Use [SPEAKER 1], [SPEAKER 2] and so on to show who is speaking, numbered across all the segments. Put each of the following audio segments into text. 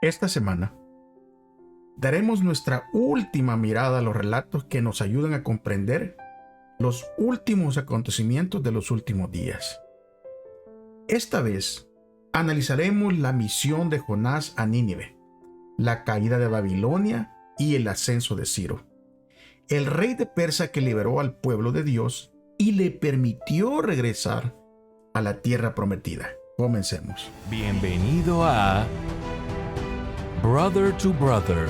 [SPEAKER 1] Esta semana daremos nuestra última mirada a los relatos que nos ayudan a comprender los últimos acontecimientos de los últimos días. Esta vez analizaremos la misión de Jonás a Nínive, la caída de Babilonia y el ascenso de Ciro, el rey de Persia que liberó al pueblo de Dios y le permitió regresar a la tierra prometida. Comencemos.
[SPEAKER 2] Bienvenido a Brother to Brother,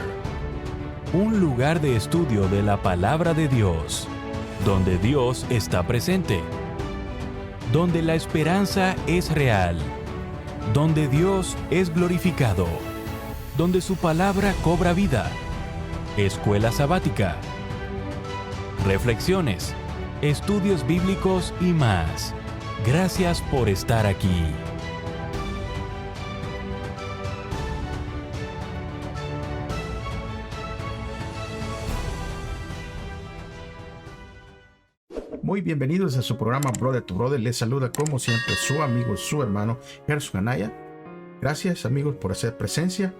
[SPEAKER 2] un lugar de estudio de la palabra de Dios, donde Dios está presente, donde la esperanza es real, donde Dios es glorificado, donde su palabra cobra vida. Escuela sabática, reflexiones, estudios bíblicos y más. Gracias por estar aquí.
[SPEAKER 1] Muy bienvenidos a su programa Brother to Brother. Les saluda como siempre su amigo, su hermano Gerson Anaya. Gracias amigos por hacer presencia.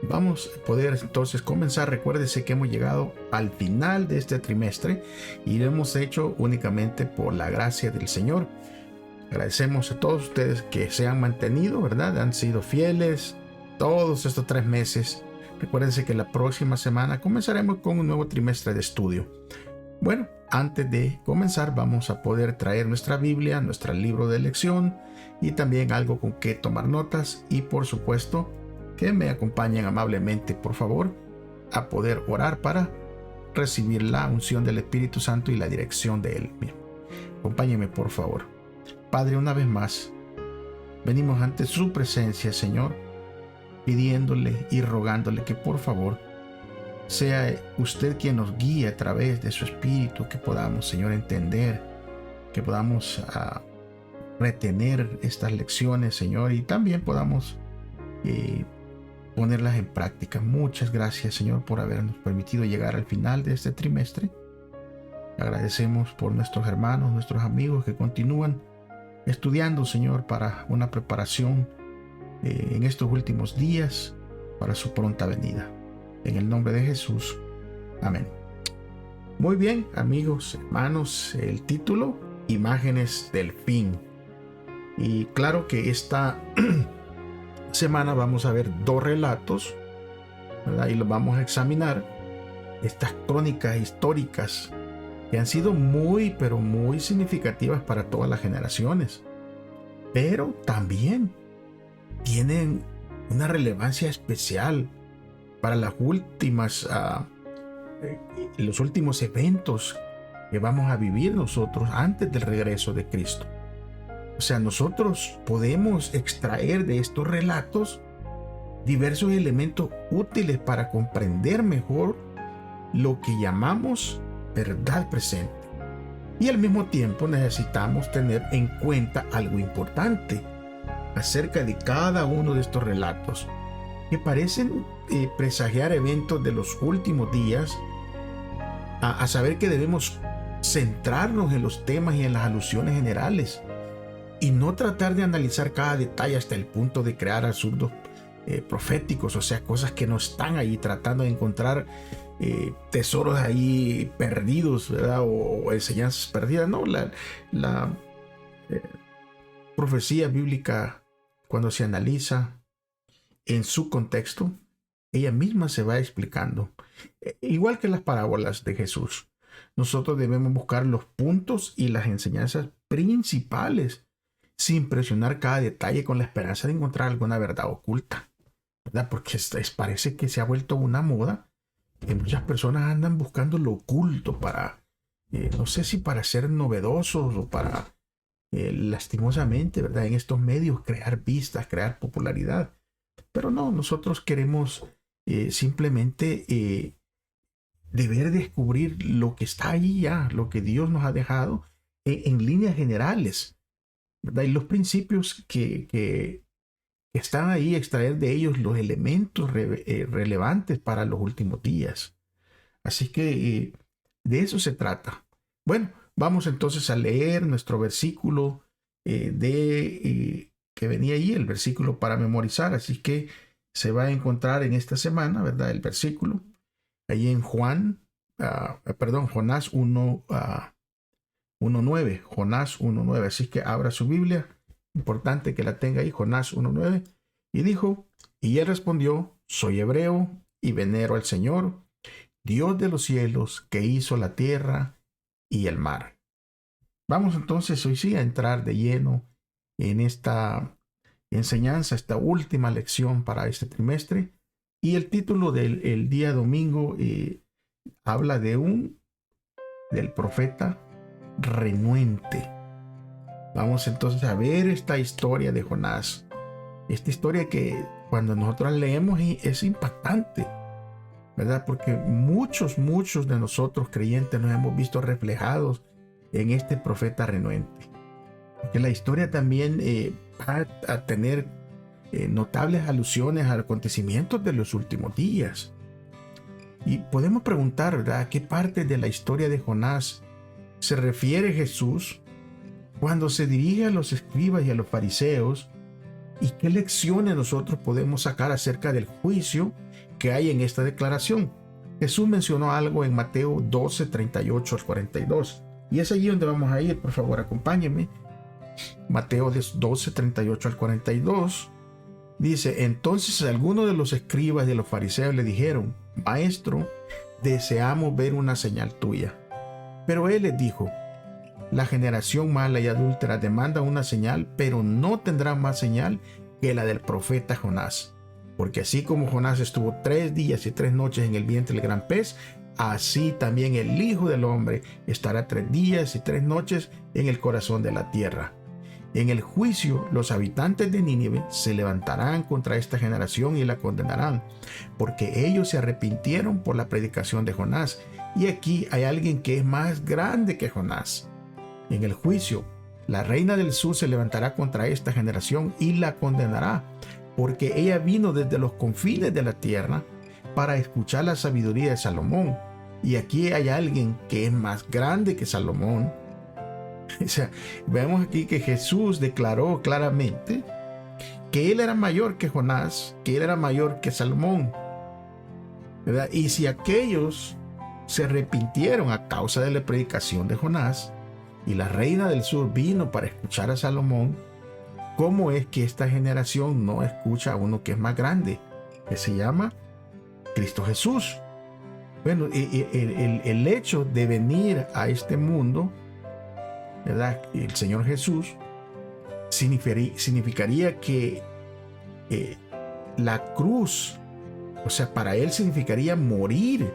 [SPEAKER 1] Vamos a poder entonces comenzar. Recuérdense que hemos llegado al final de este trimestre y lo hemos hecho únicamente por la gracia del Señor. Agradecemos a todos ustedes que se han mantenido, ¿verdad? Han sido fieles todos estos 3 meses. Recuérdense que la próxima semana comenzaremos con un nuevo trimestre de estudio. Bueno, antes de comenzar vamos a poder traer nuestra Biblia, nuestro libro de lección y también algo con que tomar notas y por supuesto que me acompañen amablemente por favor a poder orar para recibir la unción del Espíritu Santo y la dirección de Él mismo. Acompáñenme por favor. Padre, una vez más venimos ante su presencia, Señor, pidiéndole y rogándole que por favor sea usted quien nos guíe a través de su Espíritu, que podamos, Señor, entender, que podamos retener estas lecciones, Señor, y también podamos ponerlas en práctica. Muchas gracias, Señor, por habernos permitido llegar al final de este trimestre. Agradecemos por nuestros hermanos, nuestros amigos que continúan estudiando, Señor, para una preparación en estos últimos días para su pronta venida. En el nombre de Jesús. Amén. Muy bien, amigos, hermanos, el título, Imágenes del Fin. Y claro que esta semana vamos a ver 2 relatos, ¿verdad? Y los vamos a examinar. Estas crónicas históricas que han sido muy, pero muy significativas para todas las generaciones. Pero también tienen una relevancia especial para las últimas, los últimos eventos que vamos a vivir nosotros antes del regreso de Cristo. O sea, nosotros podemos extraer de estos relatos diversos elementos útiles para comprender mejor lo que llamamos verdad presente. Y al mismo tiempo necesitamos tener en cuenta algo importante acerca de cada uno de estos relatos, que parecen presagiar eventos de los últimos días, a saber que debemos centrarnos en los temas y en las alusiones generales y no tratar de analizar cada detalle hasta el punto de crear absurdos proféticos, o sea, cosas que no están ahí, tratando de encontrar tesoros ahí perdidos, ¿verdad? O enseñanzas perdidas. No, la profecía bíblica, cuando se analiza en su contexto, ella misma se va explicando. Igual que las parábolas de Jesús, nosotros debemos buscar los puntos y las enseñanzas principales sin presionar cada detalle con la esperanza de encontrar alguna verdad oculta, ¿verdad? Porque parece que se ha vuelto una moda que muchas personas andan buscando lo oculto para, no sé si para ser novedosos o para, lastimosamente, ¿verdad? En estos medios crear vistas, crear popularidad. Pero no, nosotros queremos simplemente deber descubrir lo que está ahí ya, lo que Dios nos ha dejado en líneas generales, ¿verdad? Y los principios que están ahí, extraer de ellos los elementos relevantes para los últimos días. Así que de eso se trata. Bueno, vamos entonces a leer nuestro versículo que venía ahí, el versículo para memorizar. Así que se va a encontrar en esta semana, ¿verdad? El versículo, allí en Jonás 1:9, Jonás 1:9. Así que abra su Biblia, importante que la tenga ahí, Jonás 1:9. Y dijo, y él respondió, soy hebreo y venero al Señor, Dios de los cielos, que hizo la tierra y el mar. Vamos entonces hoy sí a entrar de lleno en esta enseñanza, esta última lección para este trimestre. Y el título del día domingo habla del profeta renuente. Vamos entonces a ver esta historia de Jonás. Esta historia que cuando nosotros la leemos es impactante, ¿verdad? Porque muchos de nosotros creyentes nos hemos visto reflejados en este profeta renuente. Porque la historia también va a tener notables alusiones a acontecimientos de los últimos días. Y podemos preguntar, ¿verdad?, ¿a qué parte de la historia de Jonás se refiere Jesús cuando se dirige a los escribas y a los fariseos? ¿Y qué lecciones nosotros podemos sacar acerca del juicio que hay en esta declaración? Jesús mencionó algo en Mateo 12, 38 al 42. Y es allí donde vamos a ir. Por favor, acompáñenme. Mateo 12, 38 al 42. Dice, entonces algunos de los escribas y de los fariseos le dijeron, Maestro, deseamos ver una señal tuya. Pero él les dijo, la generación mala y adúltera demanda una señal, pero no tendrá más señal que la del profeta Jonás. Porque así como Jonás estuvo 3 días y 3 noches en el vientre del gran pez, así también el Hijo del Hombre estará 3 días y 3 noches en el corazón de la tierra. En el juicio, los habitantes de Nínive se levantarán contra esta generación y la condenarán, porque ellos se arrepintieron por la predicación de Jonás. Y aquí hay alguien que es más grande que Jonás. En el juicio, la reina del sur se levantará contra esta generación y la condenará, porque ella vino desde los confines de la tierra para escuchar la sabiduría de Salomón. Y aquí hay alguien que es más grande que Salomón. O sea, vemos aquí que Jesús declaró claramente que él era mayor que Jonás, que él era mayor que Salomón, ¿verdad? Y si aquellos se arrepintieron a causa de la predicación de Jonás, y la reina del sur vino para escuchar a Salomón, ¿cómo es que esta generación no escucha a uno que es más grande, que se llama Cristo Jesús? Bueno, el hecho de venir a este mundo, ¿verdad?, el Señor Jesús, significaría que la cruz, o sea, para él significaría morir,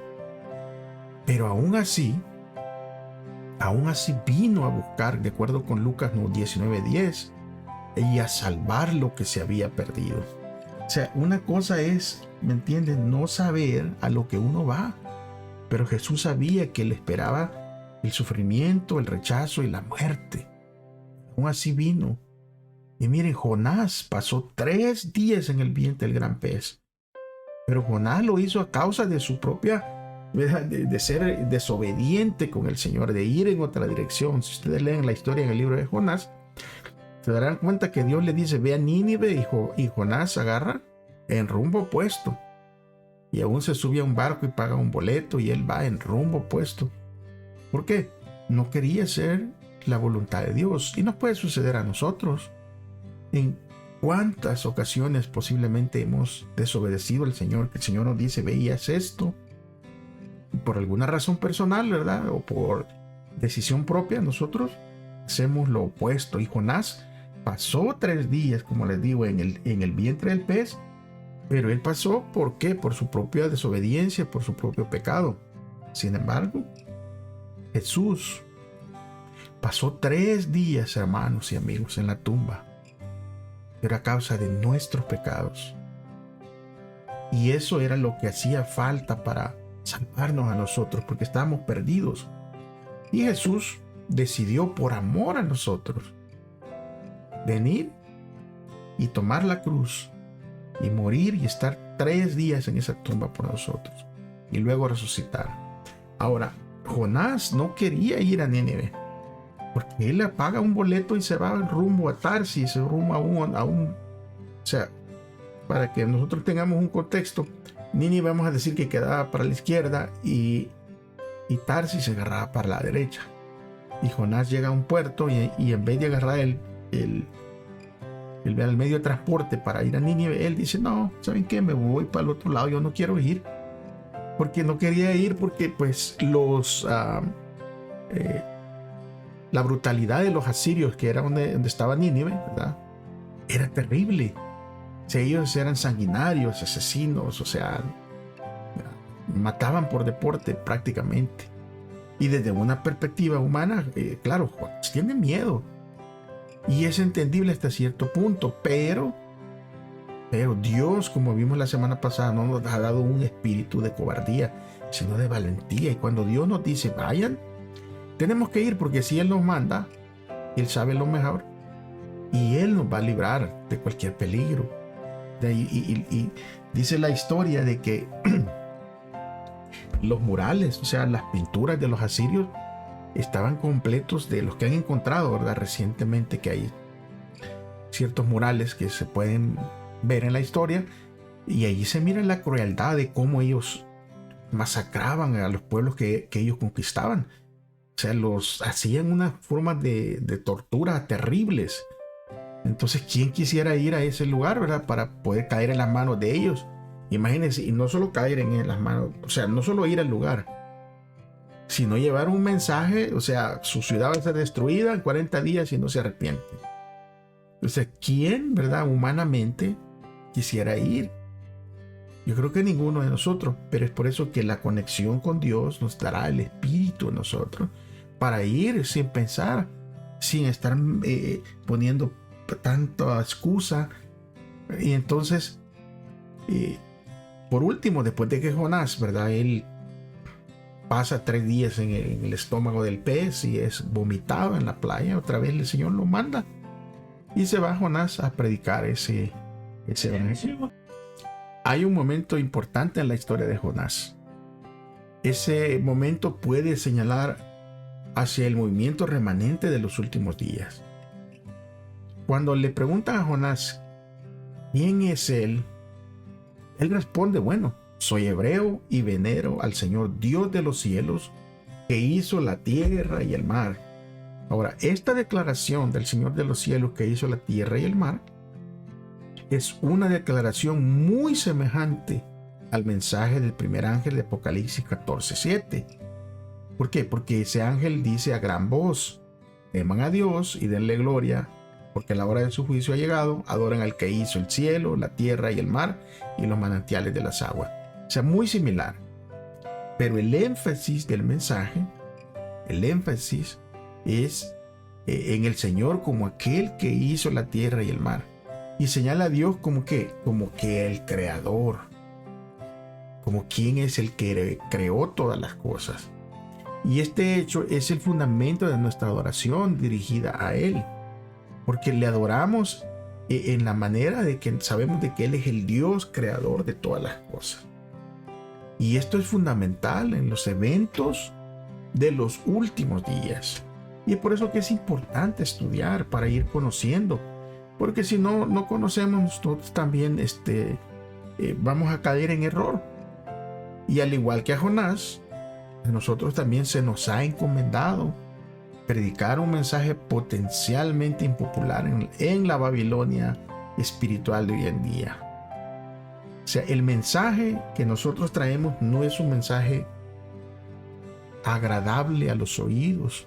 [SPEAKER 1] pero aún así vino a buscar, de acuerdo con Lucas 19:10, y a salvar lo que se había perdido. O sea, una cosa es, ¿me entiendes?, no saber a lo que uno va, pero Jesús sabía que le esperaba el sufrimiento, el rechazo y la muerte. Aún así vino. Y miren, Jonás pasó 3 días en el vientre del gran pez, pero Jonás lo hizo a causa de su propia de ser desobediente con el Señor, de ir en otra dirección. Si ustedes leen la historia en el libro de Jonás, se darán cuenta que Dios le dice, ve a Nínive, y Jonás agarra en rumbo opuesto. Y aún se sube a un barco y paga un boleto y él va en rumbo opuesto. ¿Por qué? No quería hacer la voluntad de Dios. Y nos puede suceder a nosotros. ¿En cuántas ocasiones posiblemente hemos desobedecido al Señor? Que el Señor nos dice, ve y haz esto. Por alguna razón personal, ¿verdad?, o por decisión propia, nosotros hacemos lo opuesto. Y Jonás pasó 3 días, como les digo, en el vientre del pez, pero él pasó, ¿por qué? Por su propia desobediencia, por su propio pecado. Sin embargo, Jesús pasó 3 días, hermanos y amigos, en la tumba, pero a causa de nuestros pecados. Y eso era lo que hacía falta para salvarnos a nosotros, porque estábamos perdidos. Y Jesús decidió, por amor a nosotros, venir y tomar la cruz y morir y estar 3 días en esa tumba por nosotros y luego resucitar. Ahora, Jonás no quería ir a Nínive, porque él le paga un boleto y se va rumbo a Tarsis, rumbo a un, o sea, para que nosotros tengamos un contexto, Nínive vamos a decir que quedaba para la izquierda y Tarsis se agarraba para la derecha. Y Jonás llega a un puerto y en vez de agarrar el medio de transporte para ir a Nínive, él dice, no, ¿saben qué? Me voy para el otro lado, yo no quiero ir. Porque no quería ir porque pues la brutalidad de los asirios, que era donde estaba Nínive, ¿verdad? Era terrible. O sea, ellos eran sanguinarios, asesinos, o sea, mataban por deporte prácticamente. Y desde una perspectiva humana, claro, tiene miedo. Y es entendible hasta cierto punto, pero Dios, como vimos la semana pasada, no nos ha dado un espíritu de cobardía, sino de valentía. Y cuando Dios nos dice, vayan, tenemos que ir, porque si Él nos manda, Él sabe lo mejor. Y Él nos va a librar de cualquier peligro. Y dice la historia de que los murales, o sea, las pinturas de los asirios, estaban completos, de los que han encontrado, ¿verdad? Recientemente, que hay ciertos murales que se pueden ver en la historia, y allí se mira la crueldad de cómo ellos masacraban a los pueblos que ellos conquistaban. O sea, los hacían unas formas de tortura terribles. Entonces, ¿quién quisiera ir a ese lugar, verdad? Para poder caer en las manos de ellos. Imagínense, y no solo caer en las manos, o sea, no solo ir al lugar, sino llevar un mensaje, o sea, su ciudad va a ser destruida en 40 días si no se arrepiente. O sea, ¿quién, verdad, humanamente quisiera ir? Yo creo que ninguno de nosotros, pero es por eso que la conexión con Dios nos dará el Espíritu en nosotros para ir sin pensar, sin estar poniendo tanta excusa. Y entonces, por último, después de que Jonás, ¿verdad? Él pasa 3 días en el estómago del pez y es vomitado en la playa, otra vez el Señor lo manda y se va Jonás a predicar ese evangelio. Hay un momento importante en la historia de Jonás. Ese momento puede señalar hacia el movimiento remanente de los últimos días. Cuando le preguntan a Jonás ¿quién es él? Él responde, bueno, soy hebreo y venero al Señor Dios de los cielos, que hizo la tierra y el mar. Ahora, esta declaración del Señor de los cielos, que hizo la tierra y el mar, es una declaración muy semejante al mensaje del primer ángel de Apocalipsis 14:7. ¿Por qué? Porque ese ángel dice a gran voz, teman a Dios y denle gloria, porque la hora de su juicio ha llegado, adoren al que hizo el cielo, la tierra y el mar y los manantiales de las aguas. O sea, muy similar. Pero el énfasis del mensaje, el énfasis es en el Señor como aquel que hizo la tierra y el mar. Y señala a Dios como que el creador, como quien es el que creó todas las cosas. Y este hecho es el fundamento de nuestra adoración dirigida a Él, porque le adoramos en la manera de que sabemos de que Él es el Dios creador de todas las cosas. Y esto es fundamental en los eventos de los últimos días. Y es por eso que es importante estudiar para ir conociendo. Porque si no conocemos, nosotros también vamos a caer en error. Y al igual que a Jonás, a nosotros también se nos ha encomendado predicar un mensaje potencialmente impopular en la Babilonia espiritual de hoy en día. O sea, el mensaje que nosotros traemos no es un mensaje agradable a los oídos.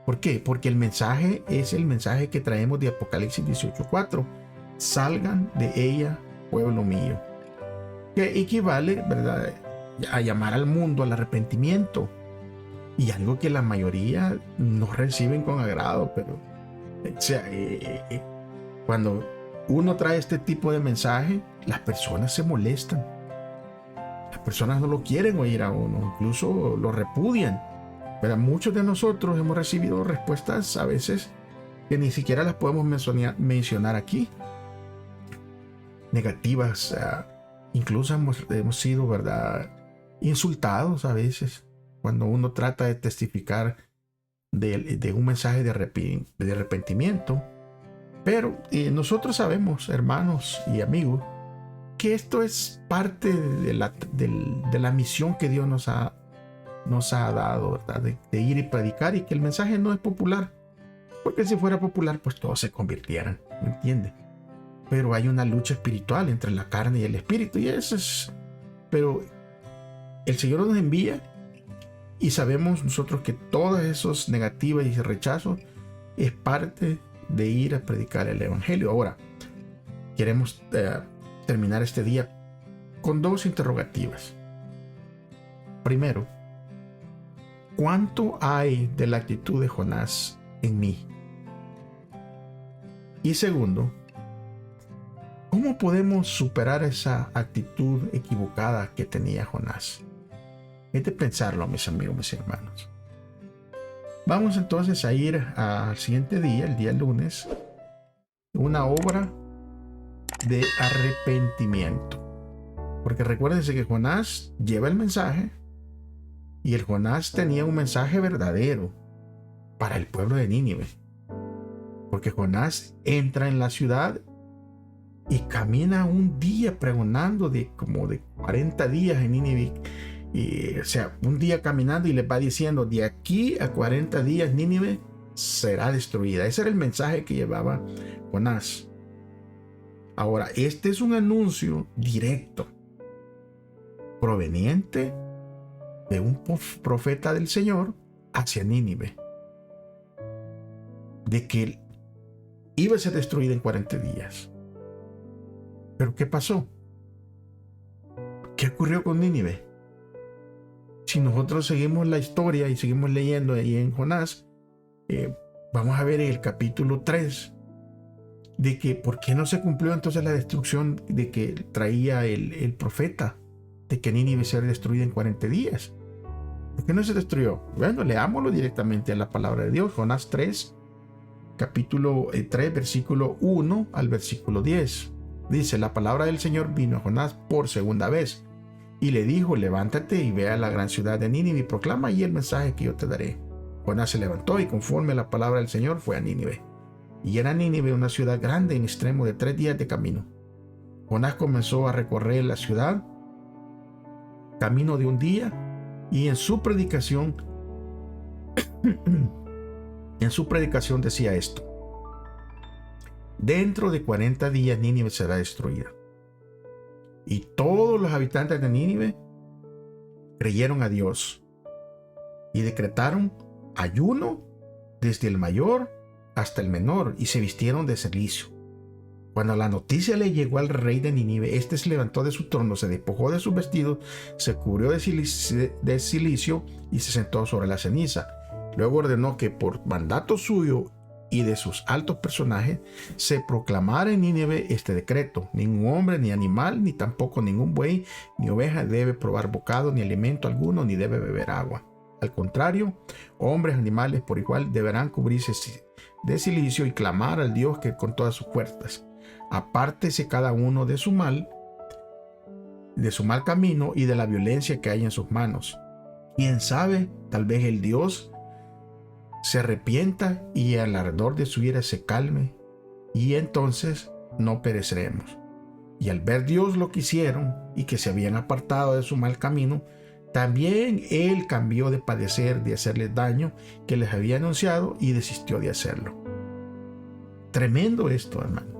[SPEAKER 1] ¿Por qué? Porque el mensaje es el mensaje que traemos de Apocalipsis 18:4. Salgan de ella, pueblo mío. Que equivale, ¿verdad?, a llamar al mundo al arrepentimiento. Y algo que la mayoría no reciben con agrado. Pero, o sea, cuando uno trae este tipo de mensaje, las personas se molestan. Las personas no lo quieren oír a uno, incluso lo repudian. Pero muchos de nosotros hemos recibido respuestas a veces que ni siquiera las podemos mencionar aquí. Negativas, incluso hemos sido, ¿verdad?, insultados a veces cuando uno trata de testificar de un mensaje de arrepentimiento. Pero nosotros sabemos, hermanos y amigos, que esto es parte de la misión que Dios nos ha dado, ¿verdad? De ir y predicar, y que el mensaje no es popular, porque si fuera popular pues todos se convirtieran, ¿me entiende? Pero hay una lucha espiritual entre la carne y el espíritu, y eso es, pero el Señor nos envía, y sabemos nosotros que todas esas negativas y ese rechazo es parte de ir a predicar el evangelio. Ahora queremos terminar este día con dos interrogativas. Primero, ¿cuánto hay de la actitud de Jonás en mí? Y segundo, ¿cómo podemos superar esa actitud equivocada que tenía Jonás? Es de pensarlo, mis amigos, mis hermanos. Vamos entonces a ir al siguiente día, el día lunes, una obra de arrepentimiento. Porque recuérdense que Jonás lleva el mensaje, y el Jonás tenía un mensaje verdadero para el pueblo de Nínive. Porque Jonás entra en la ciudad y camina un día pregonando como de 40 días en Nínive. Y, o sea, un día caminando, y le va diciendo: de aquí a 40 días Nínive será destruida. Ese era el mensaje que llevaba Jonás. Ahora, este es un anuncio directo, proveniente de un profeta del Señor hacia Nínive, de que iba a ser destruida en 40 días. Pero ¿qué pasó? ¿Qué ocurrió con Nínive? Si nosotros seguimos la historia y seguimos leyendo ahí en Jonás, vamos a ver en el capítulo 3 de que por qué no se cumplió entonces la destrucción de que traía el profeta, de que Nínive sería destruida en 40 días. ¿Por qué no se destruyó? Bueno, leámoslo directamente a la palabra de Dios. Jonás 3, capítulo 3, versículo 1 al versículo 10. Dice: la palabra del Señor vino a Jonás por segunda vez, y le dijo: levántate y ve a la gran ciudad de Nínive y proclama allí el mensaje que yo te daré. Jonás se levantó y, conforme a la palabra del Señor, fue a Nínive. Y era Nínive una ciudad grande en extremo de 3 días de camino. Jonás comenzó a recorrer la ciudad, camino de un día, y en su predicación decía esto: dentro de 40 días Nínive será destruida. Y todos los habitantes de Nínive creyeron a Dios y decretaron ayuno desde el mayor hasta el menor, y se vistieron de cilicio. Cuando la noticia le llegó al rey de Nínive, este se levantó de su trono, se despojó de sus vestidos, se cubrió de cilicio y se sentó sobre la ceniza. Luego ordenó que por mandato suyo y de sus altos personajes se proclamara en Nínive este decreto: ningún hombre, ni animal, ni tampoco ningún buey, ni oveja debe probar bocado, ni alimento alguno, ni debe beber agua. Al contrario, hombres, animales por igual deberán cubrirse de cilicio y clamar al Dios que con todas sus fuerzas. Apártese cada uno de su mal camino y de la violencia que hay en sus manos. Quién sabe, tal vez el Dios se arrepienta y el ardor de su ira se calme, y entonces no pereceremos. Y al ver Dios lo que hicieron y que se habían apartado de su mal camino, también Él cambió de padecer de hacerles daño que les había anunciado, y desistió de hacerlo. Tremendo esto, hermano.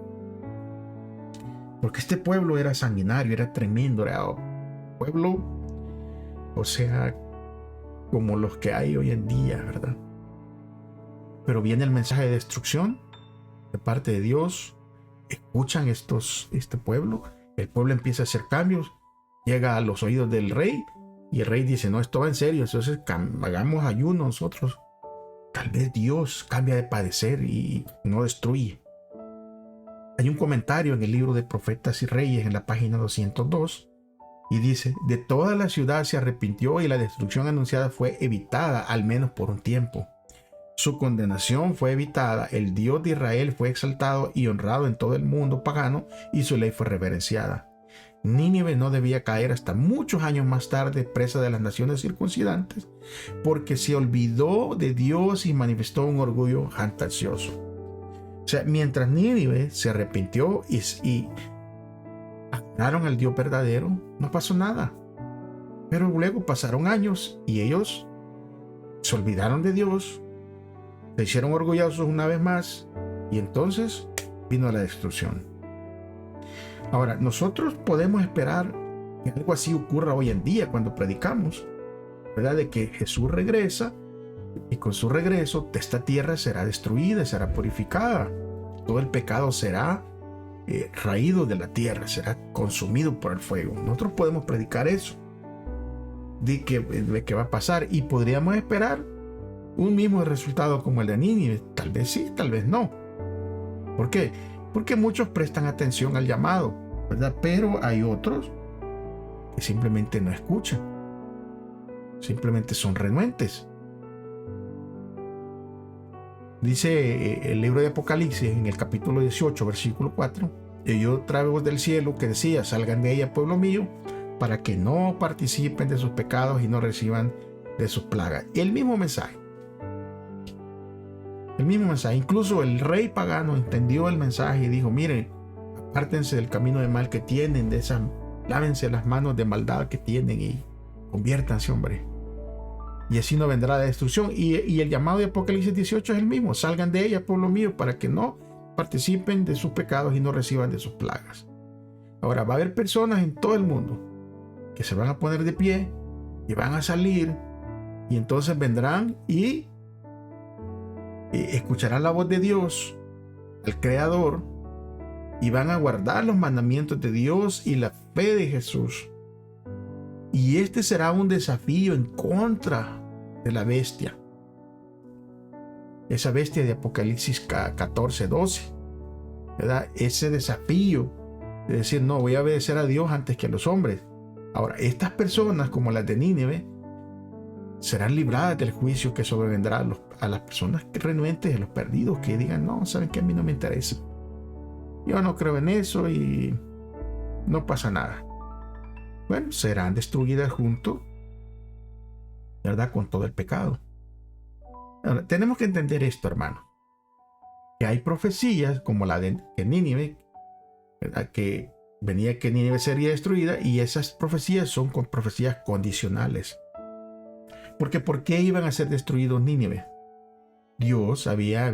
[SPEAKER 1] Porque este pueblo era sanguinario, era tremendo, era un pueblo, o sea, como los que hay hoy en día, ¿verdad? Pero viene el mensaje de destrucción de parte de Dios. Escuchan este pueblo. El pueblo empieza a hacer cambios. Llega a los oídos del rey. Y el rey dice: no, esto va en serio. Entonces hagamos ayuno nosotros. Tal vez Dios cambia de padecer y no destruye. Hay un comentario en el libro de Profetas y Reyes en la página 202. Y dice: de toda la ciudad se arrepintió, y la destrucción anunciada fue evitada, al menos por un tiempo. Su condenación fue evitada, el Dios de Israel fue exaltado y honrado en todo el mundo pagano, y su ley fue reverenciada. Nínive no debía caer hasta muchos años más tarde presa de las naciones circuncidantes, porque se olvidó de Dios y manifestó un orgullo jactancioso. O sea, mientras Nínive se arrepintió y adoraron al Dios verdadero, no pasó nada. Pero luego pasaron años y ellos se olvidaron de Dios, se hicieron orgullosos una vez más y entonces vino la destrucción. Ahora, nosotros podemos esperar que algo así ocurra hoy en día cuando predicamos, ¿verdad? De que Jesús regresa y con su regreso esta tierra será destruida, será purificada. Todo el pecado será raído de la tierra, será consumido por el fuego. Nosotros podemos predicar eso, de que va a pasar, y podríamos esperar un mismo resultado como el de Nínive. Tal vez sí, tal vez no. ¿Por qué? Porque muchos prestan atención al llamado, ¿verdad? Pero hay otros que simplemente no escuchan, simplemente son renuentes. Dice el libro de Apocalipsis en el capítulo 18, versículo 4: y yo otra voz del cielo que decía: salgan de ella, pueblo mío, para que no participen de sus pecados y no reciban de sus plagas. El mismo mensaje. Incluso el rey pagano entendió el mensaje y dijo: miren, apártense del camino de mal que tienen, lávense las manos de maldad que tienen y conviértanse, hombre. Y así no vendrá la destrucción. Y el llamado de Apocalipsis 18 es el mismo: salgan de ella, pueblo mío, para que no participen de sus pecados y no reciban de sus plagas. Ahora, va a haber personas en todo el mundo que se van a poner de pie y van a salir, y entonces vendrán y escucharán la voz de Dios, el Creador, y van a guardar los mandamientos de Dios y la fe de Jesús. Y este será un desafío en contra de la bestia, esa bestia de Apocalipsis 14, 12, ¿verdad? Ese desafío de decir: no, voy a obedecer a Dios antes que a los hombres. Ahora, estas personas, como las de Nínive, serán libradas del juicio que sobrevendrá a las personas renuentes, a los perdidos, que digan: no, saben que a mí no me interesa, yo no creo en eso y no pasa nada. Bueno, serán destruidas junto, ¿verdad?, con todo el pecado. Ahora, tenemos que entender esto, hermano, que hay profecías como la de Nínive, ¿verdad?, que venía que Nínive sería destruida, y esas profecías son profecías condicionales. Porque ¿por qué iban a ser destruidos Nínive? Dios había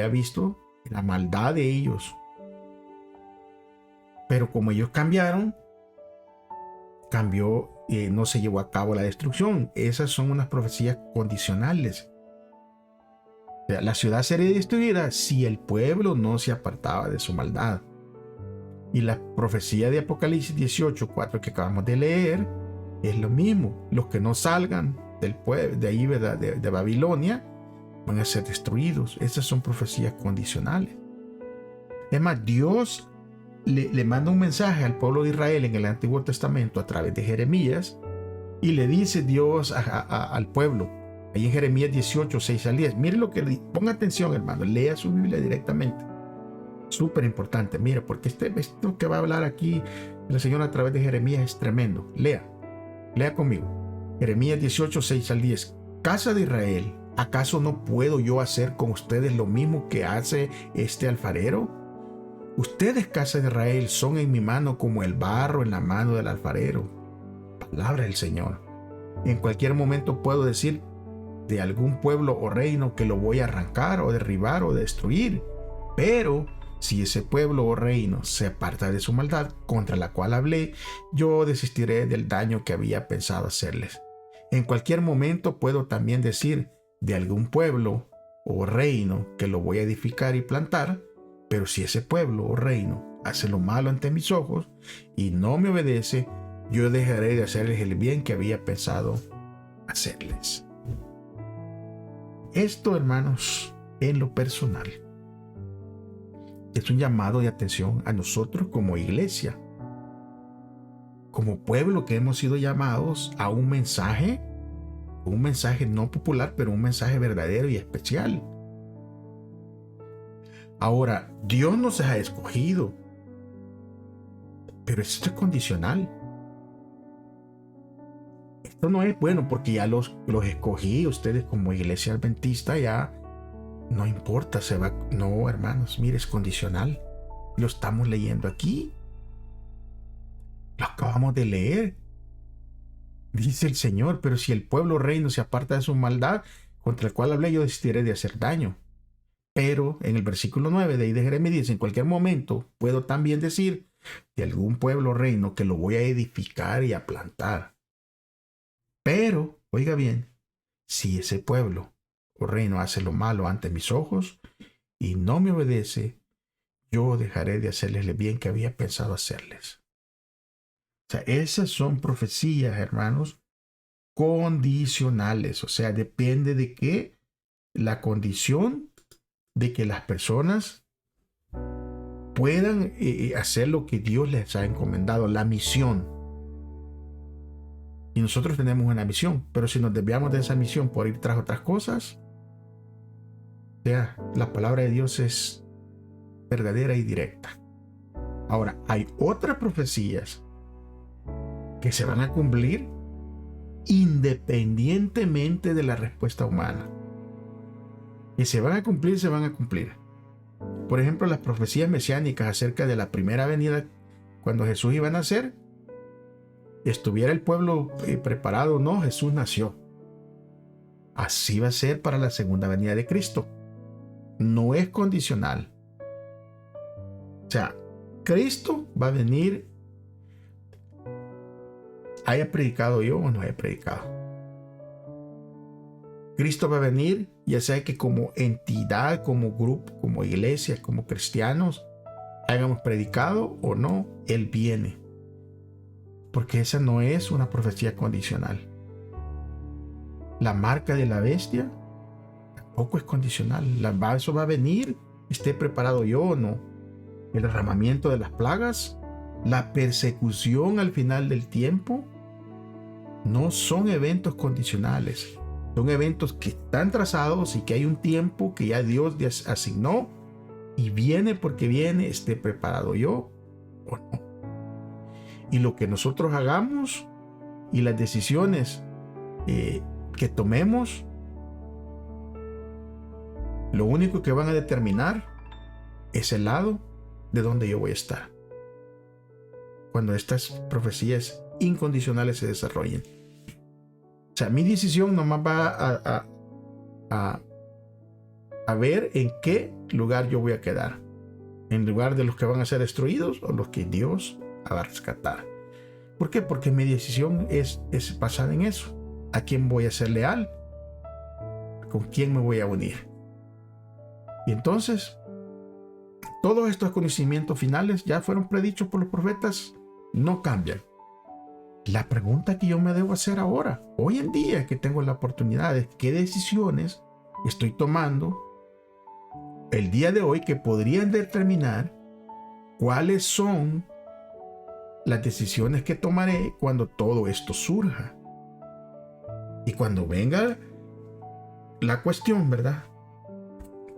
[SPEAKER 1] visto la maldad de ellos, pero como ellos no se llevó a cabo la destrucción. Esas son unas profecías condicionales. O sea, la ciudad sería destruida si el pueblo no se apartaba de su maldad. Y la profecía de Apocalipsis 18, 4 que acabamos de leer es lo mismo. Los que no salgan del pueblo, de ahí, ¿verdad?, de Babilonia, van a ser destruidos. Esas son profecías condicionales. Es más, Dios le manda un mensaje al pueblo de Israel en el Antiguo Testamento a través de Jeremías, y le dice Dios al pueblo, ahí en Jeremías 18, 6 al 10. Mire lo que le dice. Ponga atención, hermano, lea su Biblia directamente. Súper importante, mire, porque esto que va a hablar aquí el Señor a través de Jeremías es tremendo. Lea conmigo. Jeremías 18, 6 al 10. Casa de Israel, ¿acaso no puedo yo hacer con ustedes lo mismo que hace este alfarero? Ustedes, casa de Israel, son en mi mano como el barro en la mano del alfarero. Palabra del Señor. En cualquier momento puedo decir de algún pueblo o reino que lo voy a arrancar o derribar o destruir. Pero si ese pueblo o reino se aparta de su maldad contra la cual hablé, yo desistiré del daño que había pensado hacerles. En cualquier momento puedo también decir de algún pueblo o reino que lo voy a edificar y plantar. Pero si ese pueblo o reino hace lo malo ante mis ojos y no me obedece, yo dejaré de hacerles el bien que había pensado hacerles. Esto, hermanos, en lo personal, es un llamado de atención a nosotros como iglesia, como pueblo que hemos sido llamados a un mensaje no popular, pero un mensaje verdadero y especial. Ahora, Dios nos ha escogido, pero esto es condicional. Esto no es bueno porque ya los escogí. Ustedes como iglesia adventista ya No importa, se va. No, hermanos, mire, es condicional. Lo estamos leyendo aquí. Lo acabamos de leer. Dice el Señor, pero si el pueblo reino se aparta de su maldad, contra el cual hablé, yo desistiré de hacer daño. Pero en el versículo 9 de ahí de Jeremías dice, en cualquier momento puedo también decir de algún pueblo reino que lo voy a edificar y a plantar. Pero, oiga bien, si ese pueblo o reino hace lo malo ante mis ojos y no me obedece, yo dejaré de hacerles el bien que había pensado hacerles. O sea, esas son profecías, hermanos, condicionales. O sea, depende de qué, la condición de que las personas puedan hacer lo que Dios les ha encomendado, la misión. Y nosotros tenemos una misión, pero si nos desviamos de esa misión por ir tras otras cosas, o sea, la palabra de Dios es verdadera y directa. Ahora, hay otras profecías que se van a cumplir independientemente de la respuesta humana. Y se van a cumplir, se van a cumplir. Por ejemplo, las profecías mesiánicas acerca de la primera venida, cuando Jesús iba a nacer, estuviera el pueblo preparado o no, Jesús nació. Así va a ser para la segunda venida de Cristo. No es condicional. O sea, Cristo va a venir, haya predicado yo o no haya predicado. Cristo va a venir, ya sea que como entidad, como grupo, como iglesia, como cristianos, hayamos predicado o no, Él viene. Porque esa no es una profecía condicional. La marca de la bestia tampoco es condicional. Eso va a venir, esté preparado yo o no. El derramamiento de las plagas, la persecución al final del tiempo, no son eventos condicionales. Son eventos que están trazados y que hay un tiempo que ya Dios asignó y viene porque viene, esté preparado yo o no. Y lo que nosotros hagamos y las decisiones que tomemos, lo único que van a determinar es el lado de donde yo voy a estar cuando estas profecías incondicionales se desarrollen. O sea, mi decisión nomás va a ver en qué lugar yo voy a quedar. En lugar de los que van a ser destruidos o los que Dios va a rescatar. ¿Por qué? Porque mi decisión es basada en eso. ¿A quién voy a ser leal? ¿Con quién me voy a unir? Y entonces, todos estos conocimientos finales ya fueron predichos por los profetas, no cambian. La pregunta que yo me debo hacer ahora, hoy en día que tengo la oportunidad, es qué decisiones estoy tomando el día de hoy que podrían determinar cuáles son las decisiones que tomaré cuando todo esto surja. Y cuando venga la cuestión, ¿verdad?,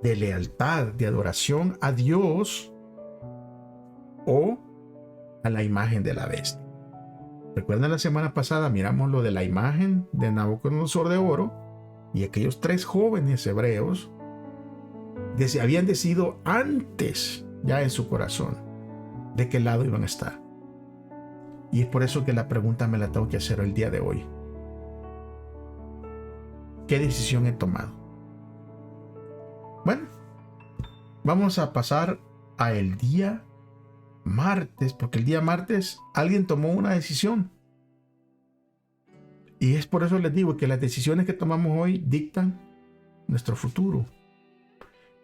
[SPEAKER 1] de lealtad, de adoración a Dios o a la imagen de la bestia. ¿Recuerdan la semana pasada? Miramos lo de la imagen de Nabucodonosor de oro y aquellos 3 jóvenes hebreos habían decidido antes ya en su corazón de qué lado iban a estar. Y es por eso que la pregunta me la tengo que hacer el día de hoy. ¿Qué decisión he tomado? Bueno, vamos a pasar a el día martes, porque el día martes alguien tomó una decisión. Y es por eso les digo que las decisiones que tomamos hoy dictan nuestro futuro.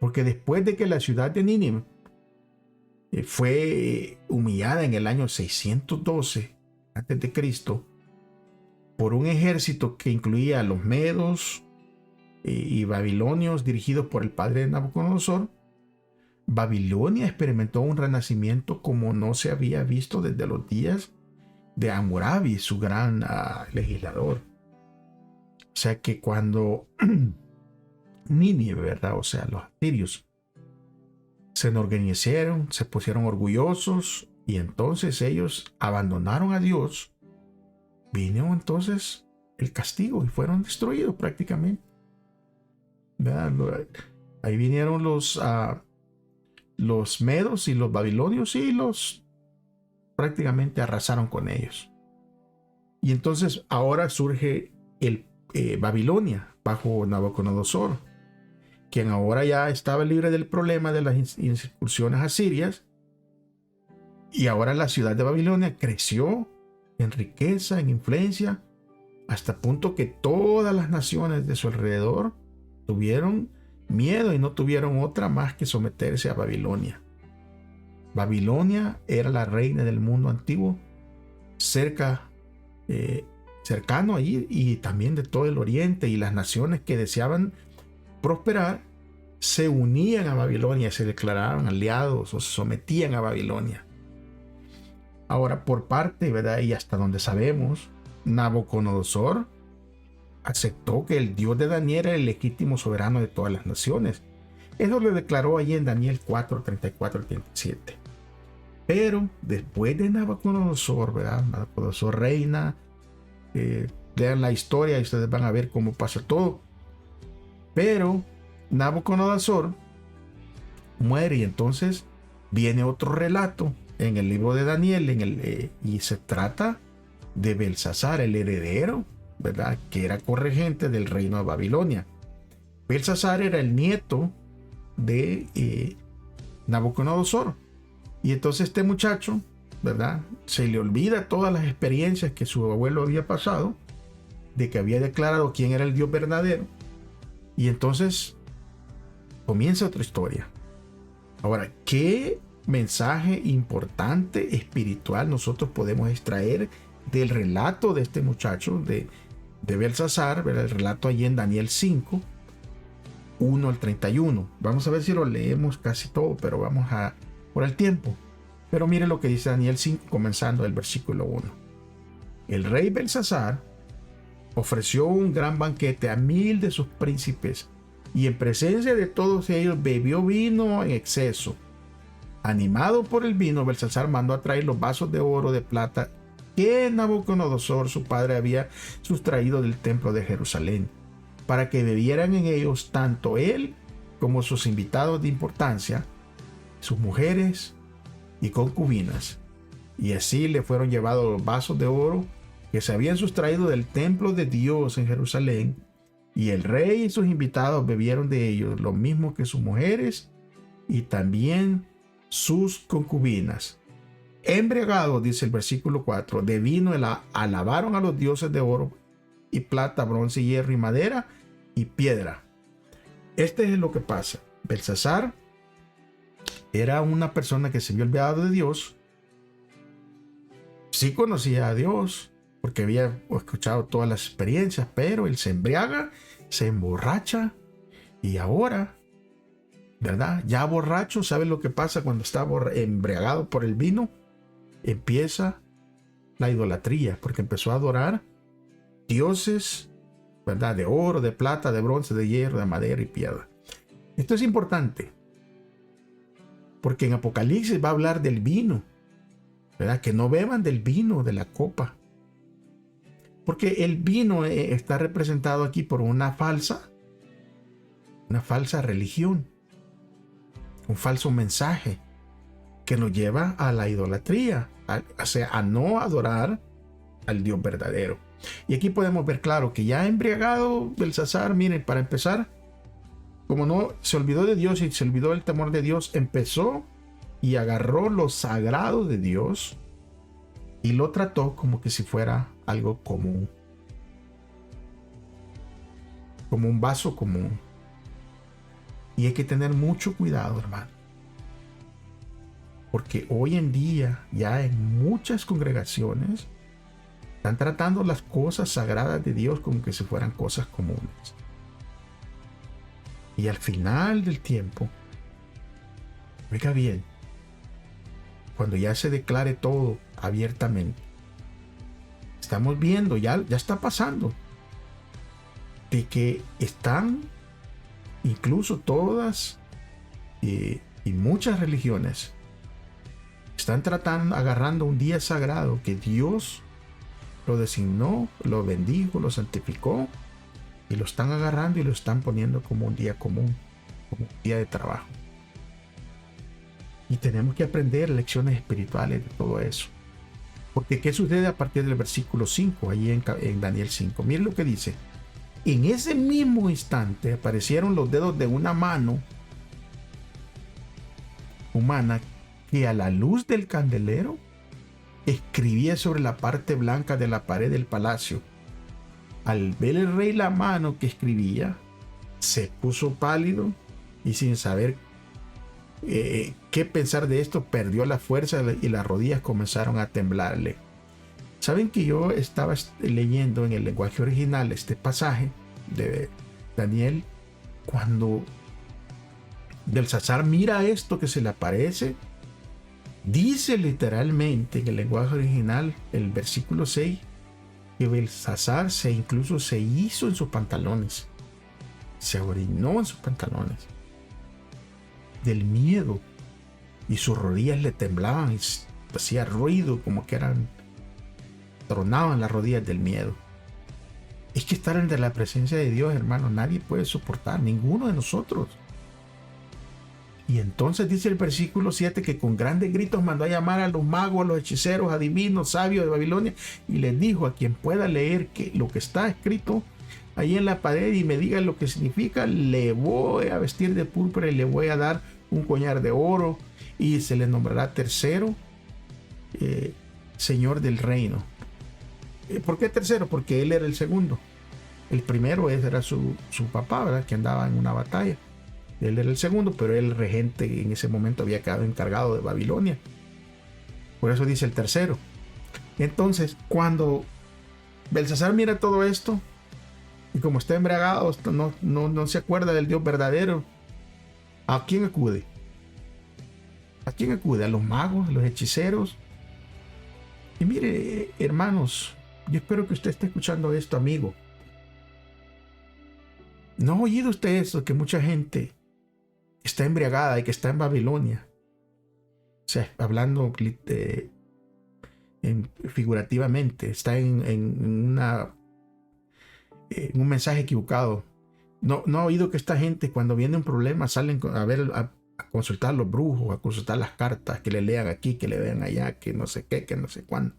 [SPEAKER 1] Porque después de que la ciudad de Nínive fue humillada en el año 612 a.C. por un ejército que incluía a los medos y babilonios dirigidos por el padre de Nabucodonosor, Babilonia experimentó un renacimiento como no se había visto desde los días de Hammurabi, su gran legislador. O sea que cuando Nínive, ¿verdad?, o sea, los asirios se enorgullecieron, se pusieron orgullosos y entonces ellos abandonaron a Dios, vino entonces el castigo y fueron destruidos prácticamente, ¿verdad? Ahí vinieron los medos y los babilonios y los prácticamente arrasaron con ellos. Y entonces ahora surge Babilonia bajo Nabucodonosor, quien ahora ya estaba libre del problema de las incursiones asirias. Y ahora la ciudad de Babilonia creció en riqueza, en influencia, hasta el punto que todas las naciones de su alrededor tuvieron miedo y no tuvieron otra más que someterse a Babilonia. Babilonia era la reina del mundo antiguo, cercano allí, y también de todo el oriente, y las naciones que deseaban prosperar se unían a Babilonia, se declaraban aliados o se sometían a Babilonia. Ahora, por parte, ¿verdad? Y hasta donde sabemos, Nabucodonosor aceptó que el Dios de Daniel era el legítimo soberano de todas las naciones. Eso lo declaró allí en Daniel 4, 34 al 37. Pero después de Nabucodonosor, ¿verdad? Nabucodonosor reina. Lean la historia y ustedes van a ver cómo pasa todo. Pero Nabucodonosor muere, y entonces viene otro relato en el libro de Daniel, y se trata de Belsasar, el heredero, ¿verdad? Que era corregente del reino de Babilonia. Belsasar era el nieto de Nabucodonosor. Y entonces este muchacho, ¿verdad? Se le olvida todas las experiencias que su abuelo había pasado, de que había declarado quién era el Dios verdadero. Y entonces comienza otra historia. Ahora, ¿qué mensaje importante espiritual nosotros podemos extraer del relato de este muchacho, de Belsasar, ¿verdad? El relato allí en Daniel 5, 1 al 31. Vamos a ver si lo leemos casi todo, pero vamos a por el tiempo. Pero mire lo que dice Daniel 5, comenzando el versículo 1. El rey Belsasar ofreció un gran banquete a 1000 de sus príncipes, y en presencia de todos ellos bebió vino en exceso. Animado por el vino, Belsasar mandó a traer los vasos de oro, de plata, que Nabucodonosor, su padre, había sustraído del templo de Jerusalén, para que bebieran en ellos tanto él como sus invitados de importancia, sus mujeres y concubinas. Y así le fueron llevados los vasos de oro que se habían sustraído del templo de Dios en Jerusalén, y el rey y sus invitados bebieron de ellos, lo mismo que sus mujeres y también sus concubinas. Embriagados, dice el versículo 4, de vino alabaron a los dioses de oro y plata, bronce, hierro y madera y piedra. Este es lo que pasa. Belsasar era una persona que se había olvidado de Dios. Sí conocía a Dios porque había escuchado todas las experiencias, pero él se embriaga, se emborracha, y ahora, ¿verdad? Ya borracho, ¿sabe lo que pasa cuando está embriagado por el vino? Empieza la idolatría, porque empezó a adorar dioses, ¿verdad? De oro, de plata, de bronce, de hierro, de madera y piedra. Esto es importante, porque en Apocalipsis va a hablar del vino, ¿verdad? Que no beban del vino, de la copa. Porque el vino está representado aquí por una falsa religión, un falso mensaje que nos lleva a la idolatría, a no adorar al Dios verdadero. Y aquí podemos ver claro que ya embriagado Belsasar, miren, para empezar, como no se olvidó de Dios y se olvidó el temor de Dios, empezó y agarró lo sagrado de Dios y lo trató como que si fuera algo común, como un vaso común. Y hay que tener mucho cuidado, hermano, porque hoy en día ya en muchas congregaciones están tratando las cosas sagradas de Dios como que si fueran cosas comunes. Y al final del tiempo, oiga bien, cuando ya se declare todo abiertamente, estamos viendo, ya está pasando, de que están incluso todas y muchas religiones están agarrando un día sagrado que Dios lo designó, lo bendijo, lo santificó, y lo están agarrando y lo están poniendo como un día común. como día de trabajo. Y tenemos que aprender lecciones espirituales de todo eso. Porque ¿qué sucede a partir del versículo 5, allí en Daniel 5? Miren lo que dice. En ese mismo instante aparecieron los dedos de una mano humana que a la luz del candelero escribía sobre la parte blanca de la pared del palacio. Al ver el rey la mano que escribía, se puso pálido y sin saber qué pensar de esto, perdió la fuerza y las rodillas comenzaron a temblarle. Saben que yo estaba leyendo en el lenguaje original este pasaje de Daniel, cuando Belsasar mira esto que se le aparece, dice literalmente en el lenguaje original, el versículo 6, que Belsasar incluso se hizo en sus pantalones, se orinó en sus pantalones del miedo, y sus rodillas le temblaban y hacía ruido como que tronaban las rodillas del miedo. Es que estar ante la presencia de Dios, hermano, nadie puede soportar, ninguno de nosotros. Y entonces dice el versículo 7 que con grandes gritos mandó a llamar a los magos, a los hechiceros, adivinos, sabios de Babilonia, y les dijo: a quien pueda leer lo que está escrito ahí en la pared y me diga lo que significa, le voy a vestir de púrpura y le voy a dar un collar de oro, y se le nombrará tercero señor del reino. ¿Por qué tercero? Porque él era el segundo. El primero era su papá, ¿verdad?, que andaba en una batalla. Él era el segundo, pero el regente en ese momento había quedado encargado de Babilonia. Por eso dice el tercero. Entonces, cuando Belsasar mira todo esto, y como está embriagado, no se acuerda del Dios verdadero, ¿a quién acude? ¿A quién acude? A los magos, a los hechiceros. Y mire, hermanos, yo espero que usted esté escuchando esto, amigo. ¿No ha oído usted eso? Que mucha gente está embriagada y que está en Babilonia. O sea, hablando figurativamente, está en un mensaje equivocado. No ha oído que esta gente, cuando viene un problema, salen a consultar a los brujos, a consultar las cartas, que le lean aquí, que le vean allá, que no sé qué, que no sé cuándo.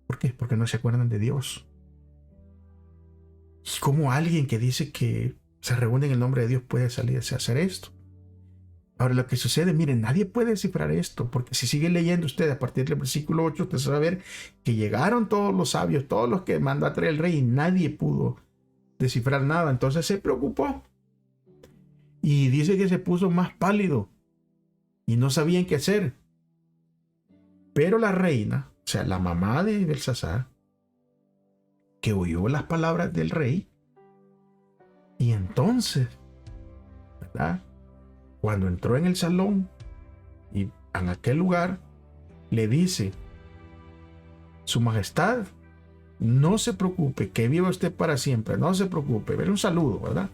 [SPEAKER 1] ¿Por qué? Porque no se acuerdan de Dios. ¿Y cómo alguien que dice que se reúne en el nombre de Dios puede salirse a hacer esto? Ahora, lo que sucede, miren, nadie puede descifrar esto, porque si sigue leyendo usted a partir del versículo 8, usted va a ver que llegaron todos los sabios, todos los que mandó a traer el rey, y nadie pudo descifrar nada. Entonces se preocupó y dice que se puso más pálido y no sabían qué hacer. Pero la reina, o sea, la mamá de Belsasar, que oyó las palabras del rey, y entonces, ¿verdad?, cuando entró en el salón y en aquel lugar, le dice: Su Majestad, no se preocupe, que viva usted para siempre, no se preocupe. Ver un saludo, ¿verdad?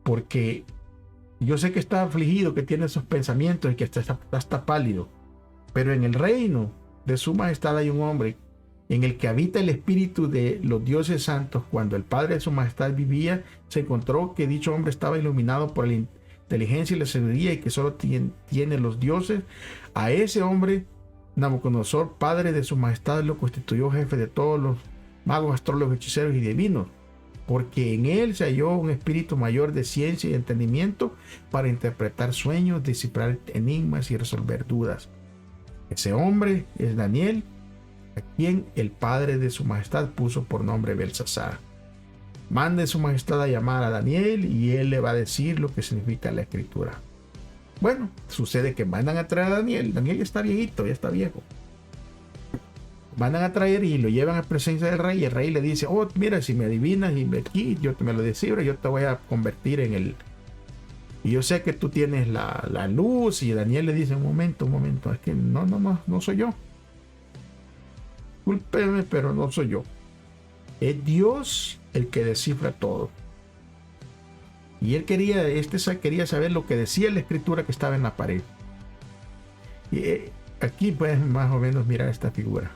[SPEAKER 1] Porque yo sé que está afligido, que tiene esos pensamientos y que está pálido, pero en el reino de Su Majestad hay un hombre en el que habita el espíritu de los dioses santos. Cuando el padre de Su Majestad vivía, se encontró que dicho hombre estaba iluminado por la inteligencia y la sabiduría, y que solo tiene los dioses. A ese hombre Nabucodonosor, padre de Su Majestad, lo constituyó jefe de todos los magos, astrólogos, hechiceros y divinos, porque en él se halló un espíritu mayor de ciencia y entendimiento para interpretar sueños, descifrar enigmas y resolver dudas. Ese hombre es Daniel, a quien el padre de Su Majestad puso por nombre Belsasar. Mande Su Majestad a llamar a Daniel y él le va a decir lo que significa la escritura. Bueno, sucede que mandan a traer a Daniel. Daniel ya está viejito, ya está viejo. Mandan a traer y lo llevan a presencia del rey, y el rey le dice: oh, mira, si me adivinas y aquí yo me lo descifro, yo te voy a convertir en el... Y yo sé que tú tienes la luz. Y Daniel le dice: un momento, es que no soy yo. Discúlpeme, pero no soy yo. Es Dios el que descifra todo. Y él quería saber lo que decía la escritura que estaba en la pared. Y aquí puedes más o menos mirar esta figura.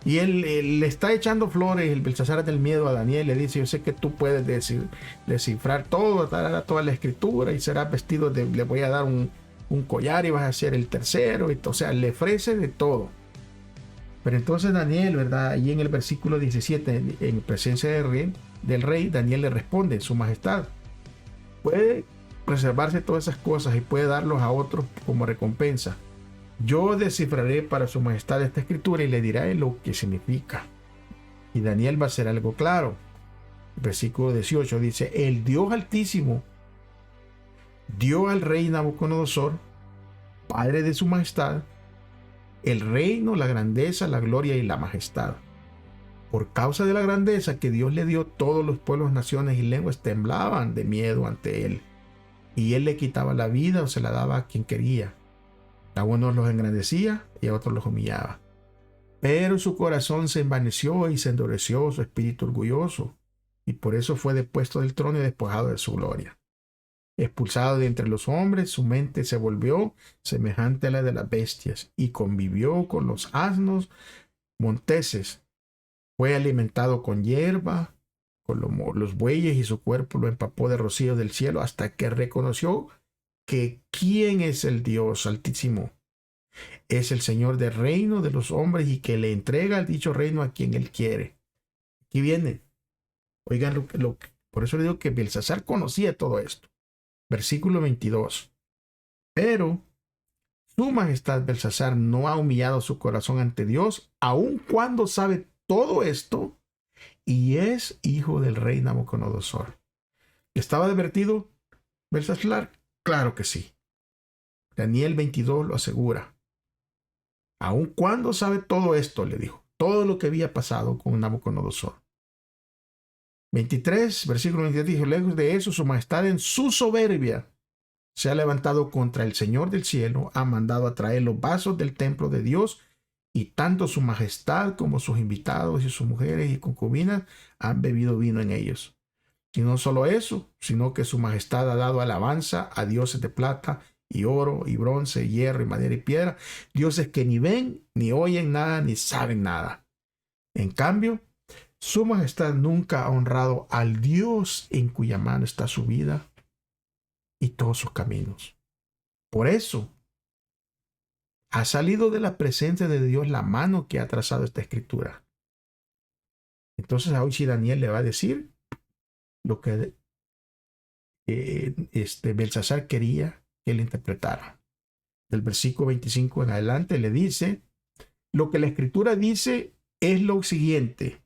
[SPEAKER 1] Y él le está echando flores, el Belsasar del miedo a Daniel, le dice, yo sé que tú puedes descifrar todo, toda la escritura y serás vestido le voy a dar un collar y vas a ser el tercero, o sea, le ofrece de todo. Pero entonces Daniel, ¿verdad? Allí en el versículo 17, en presencia del rey, Daniel le responde, su majestad, puede reservarse todas esas cosas y puede darlos a otros como recompensa. Yo descifraré para su majestad esta escritura y le diré lo que significa. Y Daniel va a hacer algo claro. El versículo 18 dice, el Dios Altísimo dio al rey Nabucodonosor, padre de su majestad, el reino, la grandeza, la gloria y la majestad. Por causa de la grandeza que Dios le dio, todos los pueblos, naciones y lenguas temblaban de miedo ante él. Y él le quitaba la vida o se la daba a quien quería. A unos los engrandecía y a otros los humillaba. Pero su corazón se envaneció y se endureció su espíritu orgulloso, y por eso fue depuesto del trono y despojado de su gloria. Expulsado de entre los hombres, su mente se volvió semejante a la de las bestias, y convivió con los asnos monteses. Fue alimentado con hierba, con los bueyes, y su cuerpo lo empapó de rocío del cielo, hasta que reconoció que quién es el Dios Altísimo. Es el Señor del reino de los hombres y que le entrega el dicho reino a quien él quiere. Aquí viene. Oigan, por eso le digo que Belsasar conocía todo esto. Versículo 22. Pero su majestad Belsasar no ha humillado su corazón ante Dios, aun cuando sabe todo esto y es hijo del rey Nabucodonosor. ¿Estaba advertido Belsasar? Claro que sí. Daniel 22 lo asegura. Aun cuando sabe todo esto, le dijo, todo lo que había pasado con Nabucodonosor. 23, versículo 23 dijo, lejos de eso, su majestad en su soberbia se ha levantado contra el Señor del cielo, ha mandado a traer los vasos del templo de Dios, y tanto su majestad como sus invitados y sus mujeres y concubinas han bebido vino en ellos. Y no solo eso, sino que su majestad ha dado alabanza a dioses de plata y oro y bronce, y hierro y madera y piedra, dioses que ni ven, ni oyen nada, ni saben nada. En cambio, su majestad nunca ha honrado al Dios en cuya mano está su vida y todos sus caminos. Por eso, ha salido de la presencia de Dios la mano que ha trazado esta escritura. Entonces, hoy sí Daniel le va a decir lo que Belsasar quería que él interpretara. Del versículo 25 en adelante le dice, lo que la escritura dice es lo siguiente.